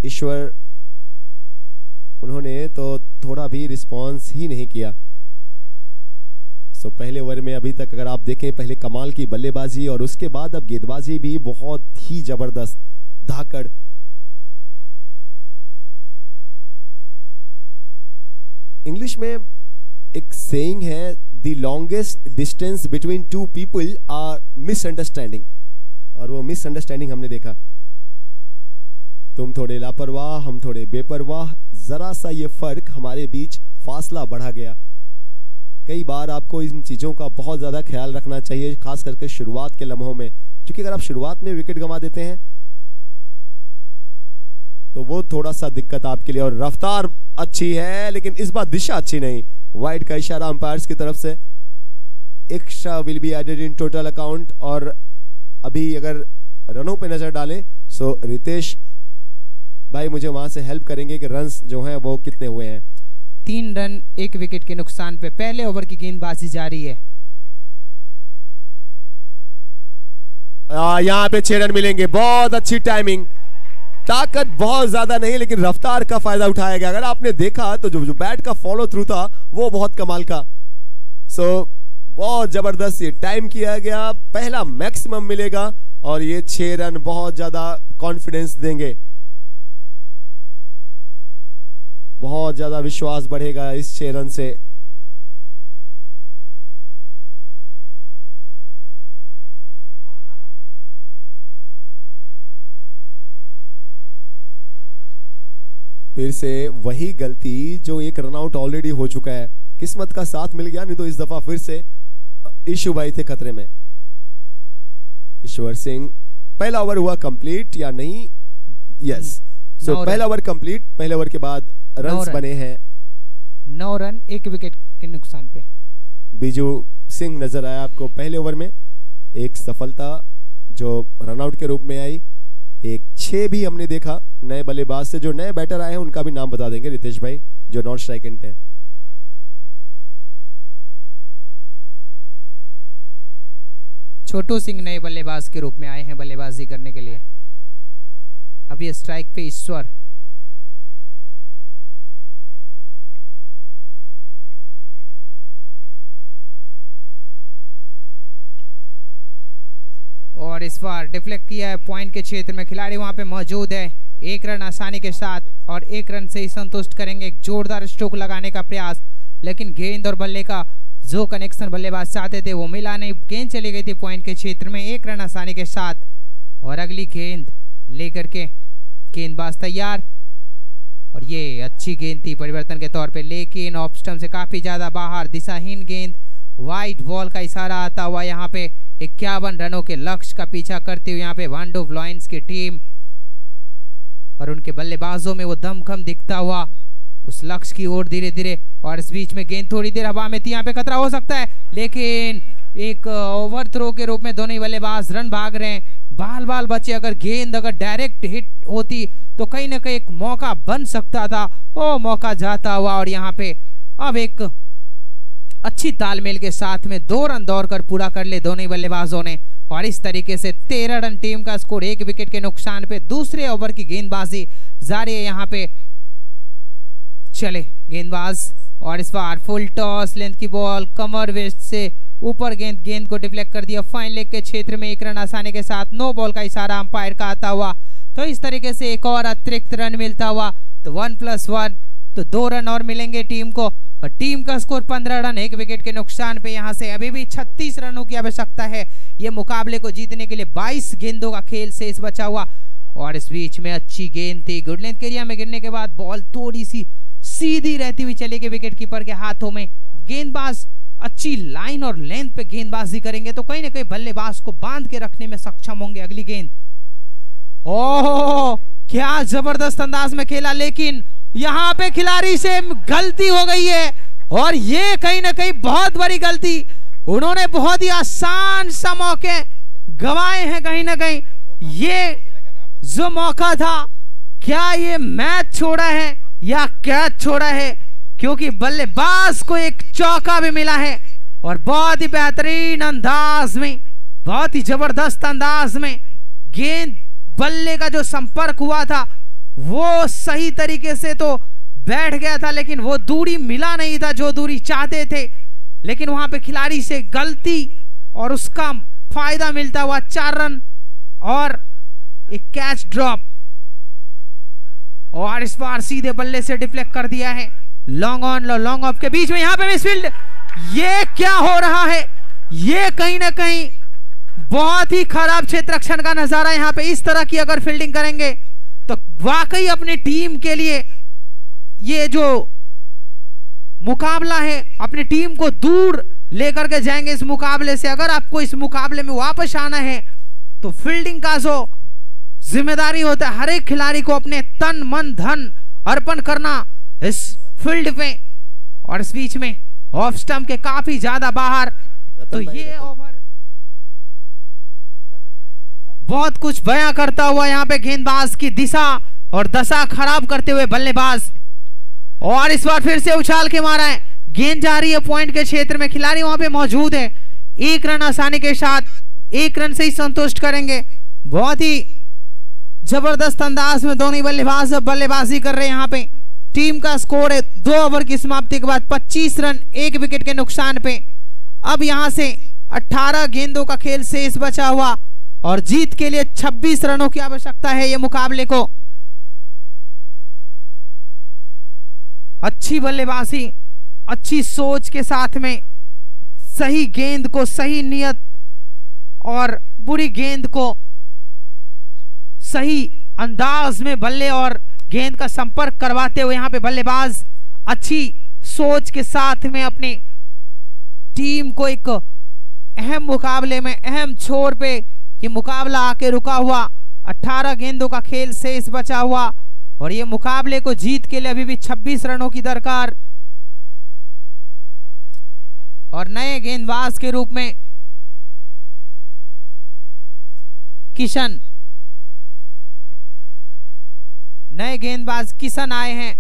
ईश्वर, उन्होंने तो थोड़ा भी रिस्पॉन्स ही नहीं किया। सो पहले ओवर में अभी तक अगर आप देखें, पहले कमाल की बल्लेबाजी और उसके बाद अब गेंदबाजी भी बहुत ही जबरदस्त, धाकड़। इंग्लिश में एक सेइंग है, the longest distance between 2 people are misunderstanding, और वो मिसअंडरस्टैंडिंग हमने देखा। तुम थोड़े लापरवाह, हम थोड़े बेपरवाह, जरा सा ये फर्क हमारे बीच फासला बढ़ा गया। कई बार आपको इन चीजों का बहुत ज्यादा ख्याल रखना चाहिए, खास करके शुरुआत के लम्हों में, क्योंकि अगर आप शुरुआत में विकेट गंवा देते हैं तो वो थोड़ा सा दिक्कत आपके लिए। और रफ्तार अच्छी है लेकिन इस बार दिशा अच्छी नहीं। वाइड का इशारा अंपायर्स की तरफ से। Extra will be added in total account. और अभी अगर रनों पे नजर डालें सो रितेश भाई मुझे वहां से हेल्प करेंगे कि रन्स जो हैं वो कितने हुए हैं। 3 रन 1 विकेट के नुकसान पे पहले ओवर की गेंदबाजी जारी है। यहाँ पे 6 रन मिलेंगे। बहुत अच्छी टाइमिंग। ताकत बहुत ज्यादा नहीं लेकिन रफ्तार का फायदा उठाया गया। अगर आपने देखा तो जो बैट का फॉलो थ्रू था वो बहुत कमाल का। बहुत जबरदस्त ये टाइम किया गया। पहला मैक्सिमम मिलेगा और ये 6 रन बहुत ज्यादा कॉन्फिडेंस देंगे। बहुत ज्यादा विश्वास बढ़ेगा इस 6 रन से। फिर से वही गलती जो एक रनआउट ऑलरेडी हो चुका है। किस्मत का साथ मिल गया, नहीं तो इस दफा फिर से ईशु भाई थे खतरे में। ईश्वर सिंह पहला ओवर हुआ कंप्लीट या नहीं? यस। सो पहला ओवर कंप्लीट। पहले ओवर के बाद रन्स बने हैं 9 रन 1 विकेट के नुकसान पे। बीजू सिंह नजर आया आपको पहले ओवर में। एक सफलता जो रनआउट के रूप में आई। एक 6 भी हमने देखा नए बल्लेबाज से। जो नए बैटर आए हैं उनका भी नाम बता देंगे रितेश भाई जो नॉन स्ट्राइक एंड पे। छोटू सिंह नए बल्लेबाज के रूप में आए हैं बल्लेबाजी करने के लिए। अभी स्ट्राइक पे ईश्वर। और इस बार डिफ्लेक्ट किया है पॉइंट के क्षेत्र में। खिलाड़ी वहां पे मौजूद है। 1 रन आसानी के साथ और 1 रन से ही संतुष्ट करेंगे। एक जोरदार स्ट्रोक लगाने का प्रयास लेकिन गेंद और बल्ले का जो कनेक्शन बल्लेबाज चाहते थे वो मिला नहीं। गेंद चली गई थी पॉइंट के क्षेत्र में। 1 रन आसानी के साथ और अगली गेंद लेकर के गेंदबाज तैयार। और ये अच्छी गेंद थी परिवर्तन के तौर पे लेकिन ऑफ स्टंप से काफी ज्यादा बाहर। दिशाहीन गेंद। वाइड बॉल का इशारा आता हुआ यहाँ पे 51 रनों के लक्ष्य का पीछा करते हुए यहाँ पे वांडोव लॉयंस की टीम और उनके बल्लेबाजों में वो दमखम दिखता हुआ उस लक्ष्य की ओर धीरे धीरे। और इस बीच में गेंद थोड़ी देर हवा में थी। यहाँ पे खतरा हो सकता है लेकिन एक ओवर थ्रो के रूप में दोनों ही बल्लेबाज रन भाग रहे हैं। बाल बचे। अगर गेंद डायरेक्ट हिट होती तो कहीं ना कहीं एक मौका बन सकता था। वो मौका जाता हुआ और यहाँ पे अब एक अच्छी तालमेल के साथ में 2 रन दौड़कर पूरा कर ले दोनों ही बल्लेबाजों ने। और इस तरीके से 13 रन टीम का स्कोर 1 विकेट के नुकसान पे। दूसरे ओवर की गेंदबाजी जारी है यहाँ पे। चले गेंदबाज और इस बार फुल टॉस लेंथ की बॉल कमर वेस्ट से ऊपर गेंद को डिफ्लेक्ट कर दिया फाइन लेग के क्षेत्र में। 1 रन आसानी के साथ। नो बॉल का इशारा अंपायर का आता हुआ। तो इस तरीके से एक और अतिरिक्त रन मिलता हुआ तो 1+1 तो 2 रन और मिलेंगे टीम को। और टीम का स्कोर 15 रन 1 विकेट के नुकसान पे। यहाँ से अभी भी 36 रनों की आवश्यकता है ये मुकाबले को जीतने के लिए। 22 गेंदों का खेल शेष बचा हुआ। और इस बीच में अच्छी गेंद थी। गुड लेंथ के एरिया में गिरने के बाद बॉल थोड़ी सी सीधी रहती हुई चली गई विकेट कीपर के हाथों में। गेंदबाज अच्छी लाइन और लेंथ पे गेंदबाजी करेंगे तो कहीं ना कहीं बल्लेबाज को बांध के रखने में सक्षम होंगे। अगली गेंद। ओह क्या जबरदस्त अंदाज में खेला लेकिन यहाँ पे खिलाड़ी से गलती हो गई है और ये कहीं ना कहीं बहुत बड़ी गलती। उन्होंने बहुत ही आसान सा मौके गंवाए हैं। कहीं ना कहीं ये जो मौका था क्या ये मैच छोड़ा है या कैच छोड़ा है क्योंकि बल्लेबाज को एक चौका भी मिला है और बहुत ही बेहतरीन अंदाज में बहुत ही जबरदस्त अंदाज में गेंद बल्ले का जो संपर्क हुआ था वो सही तरीके से तो बैठ गया था लेकिन वो दूरी मिला नहीं था जो दूरी चाहते थे। लेकिन वहां पे खिलाड़ी से गलती और उसका फायदा मिलता हुआ 4 रन और एक कैच ड्रॉप। और इस बार सीधे बल्ले से डिफ्लेक्ट कर दिया है। लॉन्ग ऑन लॉन्ग ऑफ के बीच में यहाँ पे मिसफील्ड। ये क्या हो रहा है? ये कहीं ना कहीं बहुत ही खराब क्षेत्र रक्षण का नजारा। यहाँ पे इस तरह की अगर फील्डिंग करेंगे तो वाकई अपनी टीम के लिए ये जो मुकाबला है अपनी टीम को दूर लेकर के जाएंगे इस मुकाबले से। अगर आपको इस मुकाबले में वापस आना है तो फील्डिंग का जो जिम्मेदारी होता है हर एक खिलाड़ी को अपने तन मन धन अर्पण करना इस फील्ड पे। और इस बीच में ऑफ स्टंप के काफी ज्यादा बाहर, तो ये ओवर बहुत कुछ बयां करता हुआ यहाँ पे गेंदबाज की दिशा और दशा खराब करते हुए बल्लेबाज। और इस बार फिर से उछाल के मारा है, गेंद जा रही है पॉइंट के क्षेत्र में, खिलाड़ी वहां पे मौजूद है। 1 रन आसानी के साथ, 1 रन से ही संतुष्ट करेंगे। बहुत ही जबरदस्त अंदाज में दोनों बल्लेबाज बल्लेबाजी कर रहे हैं यहाँ पे। टीम का स्कोर है 2 ओवर की समाप्ति के बाद 25 रन 1 विकेट के नुकसान पे। अब यहां से 18 गेंदों का खेल शेष बचा हुआ और जीत के लिए 26 रनों की आवश्यकता है ये मुकाबले को। अच्छी बल्लेबाजी, अच्छी सोच के साथ में सही गेंद को सही नियत और बुरी गेंद को सही अंदाज में बल्ले और गेंद का संपर्क करवाते हुए यहाँ पे बल्लेबाज अच्छी सोच के साथ में अपनी टीम को एक अहम मुकाबले में अहम छोर पे ये मुकाबला आके रुका हुआ। 18 गेंदों का खेल शेष बचा हुआ और ये मुकाबले को जीत के लिए अभी भी 26 रनों की दरकार। और नए गेंदबाज के रूप में किशन, नए गेंदबाज किशन आए हैं।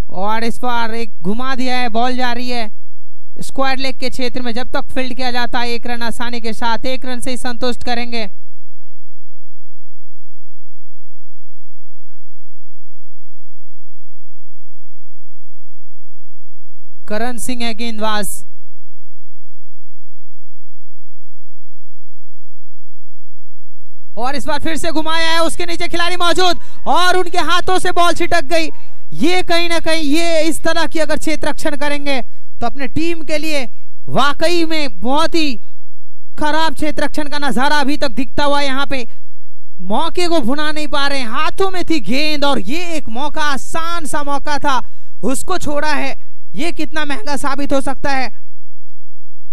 और इस बार एक घुमा दिया है, बॉल जा रही है स्क्वायर लेग के क्षेत्र में। जब तक फील्ड किया जाता है 1 रन आसानी के साथ, 1 रन से ही संतुष्ट करेंगे। करण सिंह है गेंदबाज। और इस बार फिर से घुमाया है, उसके नीचे खिलाड़ी मौजूद और उनके हाथों से बॉल छिटक गई। ये कहीं ना कहीं ये इस तरह की अगर क्षेत्र रक्षण करेंगे तो अपने टीम के लिए वाकई में बहुत ही खराब क्षेत्र रक्षण का नजारा अभी तक दिखता हुआ। यहाँ पे मौके को भुना नहीं पा रहे, हाथों में थी गेंद और ये एक मौका, आसान सा मौका था, उसको छोड़ा है। ये कितना महंगा साबित हो सकता है।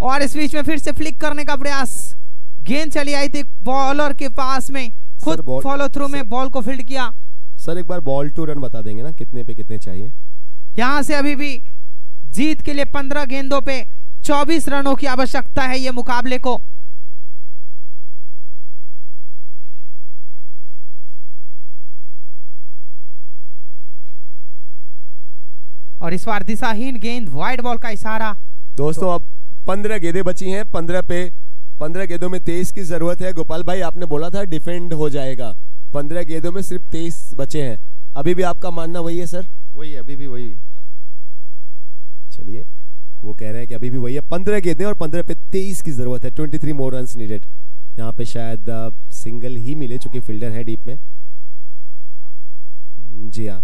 और इस बीच में फिर से फ्लिक करने का प्रयास, गेंद चली आई थी बॉलर के पास में, खुद फॉलो थ्रू में बॉल को फील्ड किया। सर एक बार बॉल टू रन बता देंगे ना, कितने पे कितने चाहिए? यहां से अभी भी जीत के लिए 15 गेंदों पे 24 रनों की आवश्यकता है ये मुकाबले को। और इस बार दिशाहीन गेंद, वाइड बॉल का इशारा। दोस्तों अब 15 गेंदें बची हैं, 15 गेंदों में 23 की जरूरत है। गोपाल भाई आपने बोला था डिफेंड हो जाएगा, 15 गेंदों में सिर्फ 23 बचे हैं। अभी भी आपका मानना वही है सर? वही है, अभी भी वही। चलिए, वो कह रहे हैं कि अभी भी वही है, 15 गेंदें और 15 पे 23 की जरूरत है। 23 मोर रन्स नीडेड। यहाँ पे शायद सिंगल ही मिले चूंकि फील्डर है डीप में। जी हाँ,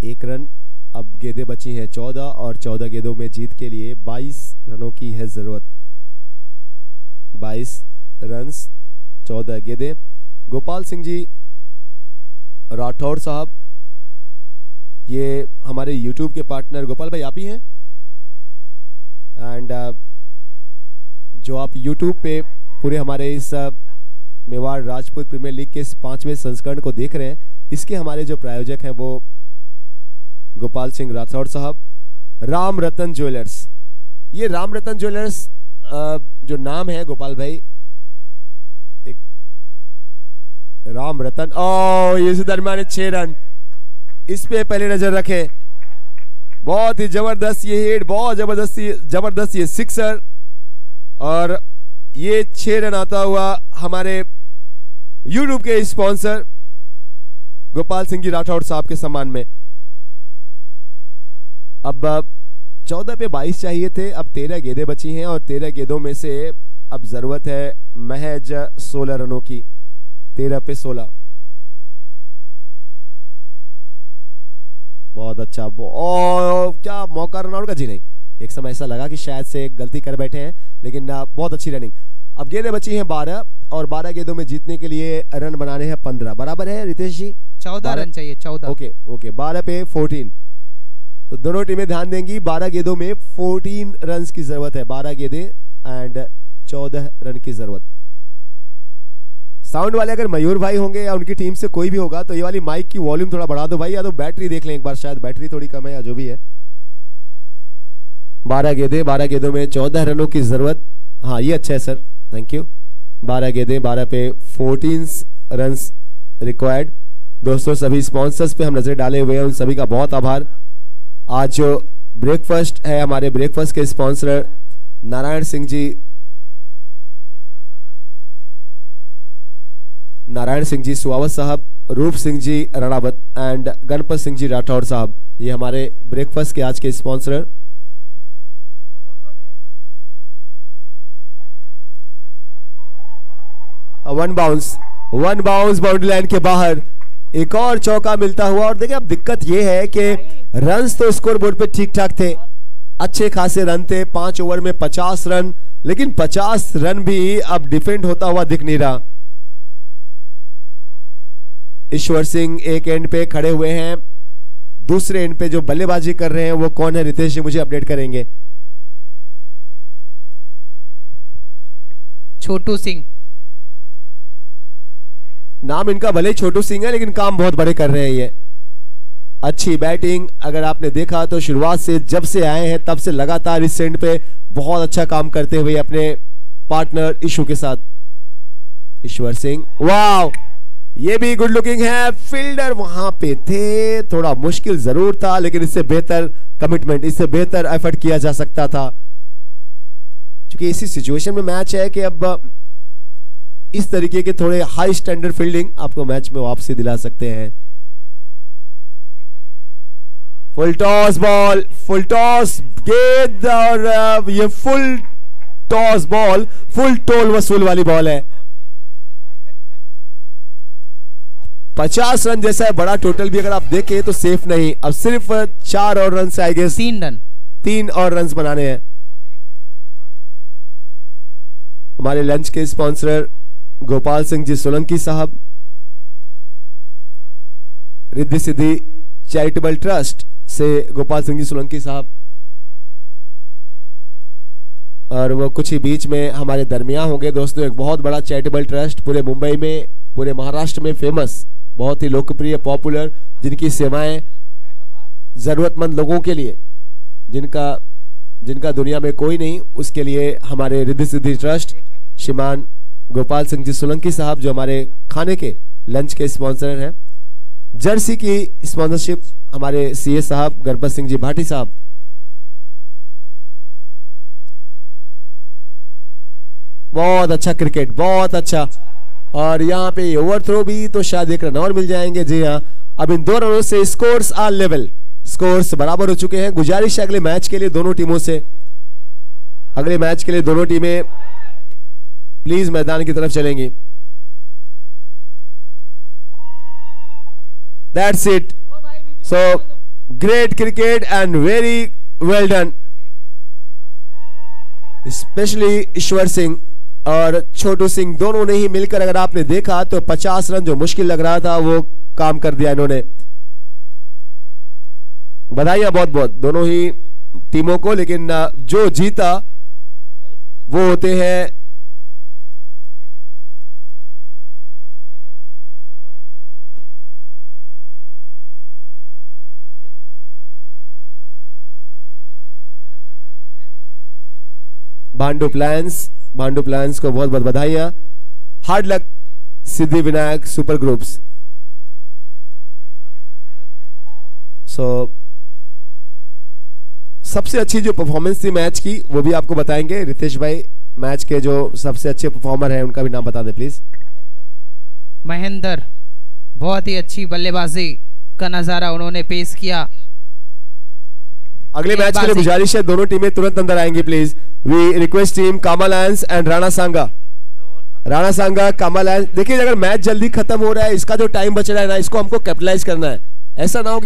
1 रन। अब गेंदें बची हैं 14 और 14 गेंदों में जीत के लिए 22 रनों की है जरूरत। 22 रन्स, 14 गेंदें। गोपाल सिंह जी राठौड़ साहब, ये हमारे YouTube के पार्टनर गोपाल भाई आप ही हैं। एंड जो आप YouTube पे पूरे हमारे इस मेवाड़ राजपूत प्रीमियर लीग के इस 5वें संस्करण को देख रहे हैं, इसके हमारे जो प्रायोजक हैं वो गोपाल सिंह राठौड़ साहब। राम रतन ज्वेलर्स, ये राम रतन ज्वेलर्स जो नाम है गोपाल भाई, एक राम रतन, ओ ये दरमियान 6 रन, इस पे पहले नजर रखें। बहुत ही जबरदस्त ये हिट, बहुत जबरदस्त ये सिक्सर और ये 6 रन आता हुआ हमारे YouTube के स्पॉन्सर गोपाल सिंह जी राठौड़ साहब के सम्मान में। अब 14 पे 22 चाहिए थे, अब 13 गेंदें बची हैं और 13 गेंदों में से अब जरूरत है महज 16 रनों की। 13 पे 16, बहुत अच्छा। और क्या मौका रनआउट का? जी नहीं, एक समय ऐसा लगा कि शायद से गलती कर बैठे हैं, लेकिन बहुत अच्छी रनिंग। अब गेंदें बची हैं 12 और 12 गेंदों में जीतने के लिए रन बनाने हैं 15। बराबर है रितेश जी? 14 रन चाहिए, 14। ओके 12 पे 14। तो दोनों टीमें ध्यान देंगी, 12 गेंदों में 14 रन की जरूरत है, 12 गेंदें एंड 14 रन की जरूरत। साउंड वाले अगर मयूर भाई होंगे या उनकी टीम से कोई भी होगा तो ये वाली माइक की वॉल्यूम थोड़ा बढ़ा दो भाई, या तो बैटरी देख लें एक बार, शायद बैटरी थोड़ी कम है या जो भी है। 12 गेंदें, 12 गेंदों में 14 रनों की जरूरत। हाँ ये अच्छा है सर, थैंक यू। 12 गेंदें, 12 पे 14 रन्स रिक्वायर्ड। दोस्तों सभी स्पॉन्सर्स पे हम नजर डाले हुए हैं, उन सभी का बहुत आभार। आज जो ब्रेकफास्ट है, हमारे ब्रेकफास्ट के स्पॉन्सर नारायण सिंह जी सुहावत साहब, रूप सिंह जी रणावत एंड गणपत सिंह जी राठौर साहब, ये हमारे ब्रेकफास्ट के आज के sponsor. One bounce boundary line के बाहर एक और चौका मिलता हुआ। और देखिए अब दिक्कत यह है कि रन्स तो स्कोर बोर्ड पे ठीक ठाक थे, अच्छे खासे रन थे, 5 ओवर में 50 रन, लेकिन 50 रन भी अब डिफेंड होता हुआ दिख नहीं रहा। ईश्वर सिंह एक एंड पे खड़े हुए हैं, दूसरे एंड पे जो बल्लेबाजी कर रहे हैं वो कौन है, रितेश जी मुझे अपडेट करेंगे। छोटू सिंह, नाम इनका भले ही छोटू सिंह है लेकिन काम बहुत बड़े कर रहे हैं ये। अच्छी बैटिंग, अगर आपने देखा तो शुरुआत से जब से आए हैं तब से लगातार इस एंड पे बहुत अच्छा काम करते हुए अपने पार्टनर इशू के साथ। ईश्वर सिंह, वाह ये भी गुड लुकिंग है। फील्डर वहां पे थे, थोड़ा मुश्किल जरूर था लेकिन इससे बेहतर कमिटमेंट, इससे बेहतर एफर्ट किया जा सकता था। क्योंकि इसी सिचुएशन में मैच है कि अब इस तरीके के थोड़े हाई स्टैंडर्ड फील्डिंग आपको मैच में वापसी दिला सकते हैं। Full toss ball, full toss गेंद, और ये full toss ball full toll वसूल वाली बॉल है। 50 रन जैसा है बड़ा टोटल भी अगर आप देखें तो सेफ नहीं। अब सिर्फ 4 और रन से आई गेस 3 और रन बनाने हैं। हमारे लंच के स्पॉन्सर गोपाल सिंह जी सोलंकी साहब, रिद्धि सिद्धि चैरिटेबल ट्रस्ट से गोपाल सिंह जी सोलंकी साहब, और वो कुछ ही बीच में हमारे दरमियान होंगे। दोस्तों एक बहुत बड़ा चैरिटेबल ट्रस्ट पूरे मुंबई में, पूरे महाराष्ट्र में फेमस, बहुत ही लोकप्रिय, पॉपुलर, जिनकी सेवाएं जरूरतमंद लोगों के लिए, जिनका दुनिया में कोई नहीं, उसके लिए हमारे रिद्धि सिद्धि ट्रस्ट श्रीमान गोपाल सिंह जी सोलंकी साहब जो हमारे खाने के लंच के स्पॉन्सर हैं। जर्सी की स्पॉन्सरशिप हमारे सीए साहब गणपत सिंह जी भाटी साहब। बहुत अच्छा क्रिकेट, बहुत अच्छा। और यहाँ पे ओवर थ्रो भी तो शायद 1 रन और मिल जाएंगे। जी हाँ, अब इन 2 रनों से स्कोर्स आर लेवल, स्कोर्स बराबर हो चुके हैं। गुजारिश है अगले मैच के लिए दोनों टीमों से, अगले मैच के लिए दोनों टीमें प्लीज मैदान की तरफ चलेंगी। That's it. So great cricket and very well done. Especially Ishwar Singh और छोटू सिंह दोनों ने ही मिलकर अगर आपने देखा तो 50 रन जो मुश्किल लग रहा था वो काम कर दिया इन्होंने। बधाइयां बहुत बहुत दोनों ही टीमों को। लेकिन जो जीता वो होते हैं भांडू प्लान्स को बहुत बहुत बधाइयां। Hard luck Siddhi Vinayak super groups. सबसे अच्छी जो परफॉर्मेंस थी मैच की वो भी आपको बताएंगे रितेश भाई। मैच के जो सबसे अच्छे परफॉर्मर हैं उनका भी नाम बता दें प्लीज। महेंद्र, बहुत ही अच्छी बल्लेबाजी का नजारा उन्होंने पेश किया। अगले मैच के लिए गुजारिश है दोनों टीमें तुरंत अंदर आएंगी please. We request team Kama lions and Rana Sanga Kama lions. देखिए अगर मैच जल्दी खत्म हो रहा है, इसका जो टाइम बच रहा है ना, इसको हमको कैपिटलाइज करना है। ऐसा ना हो कि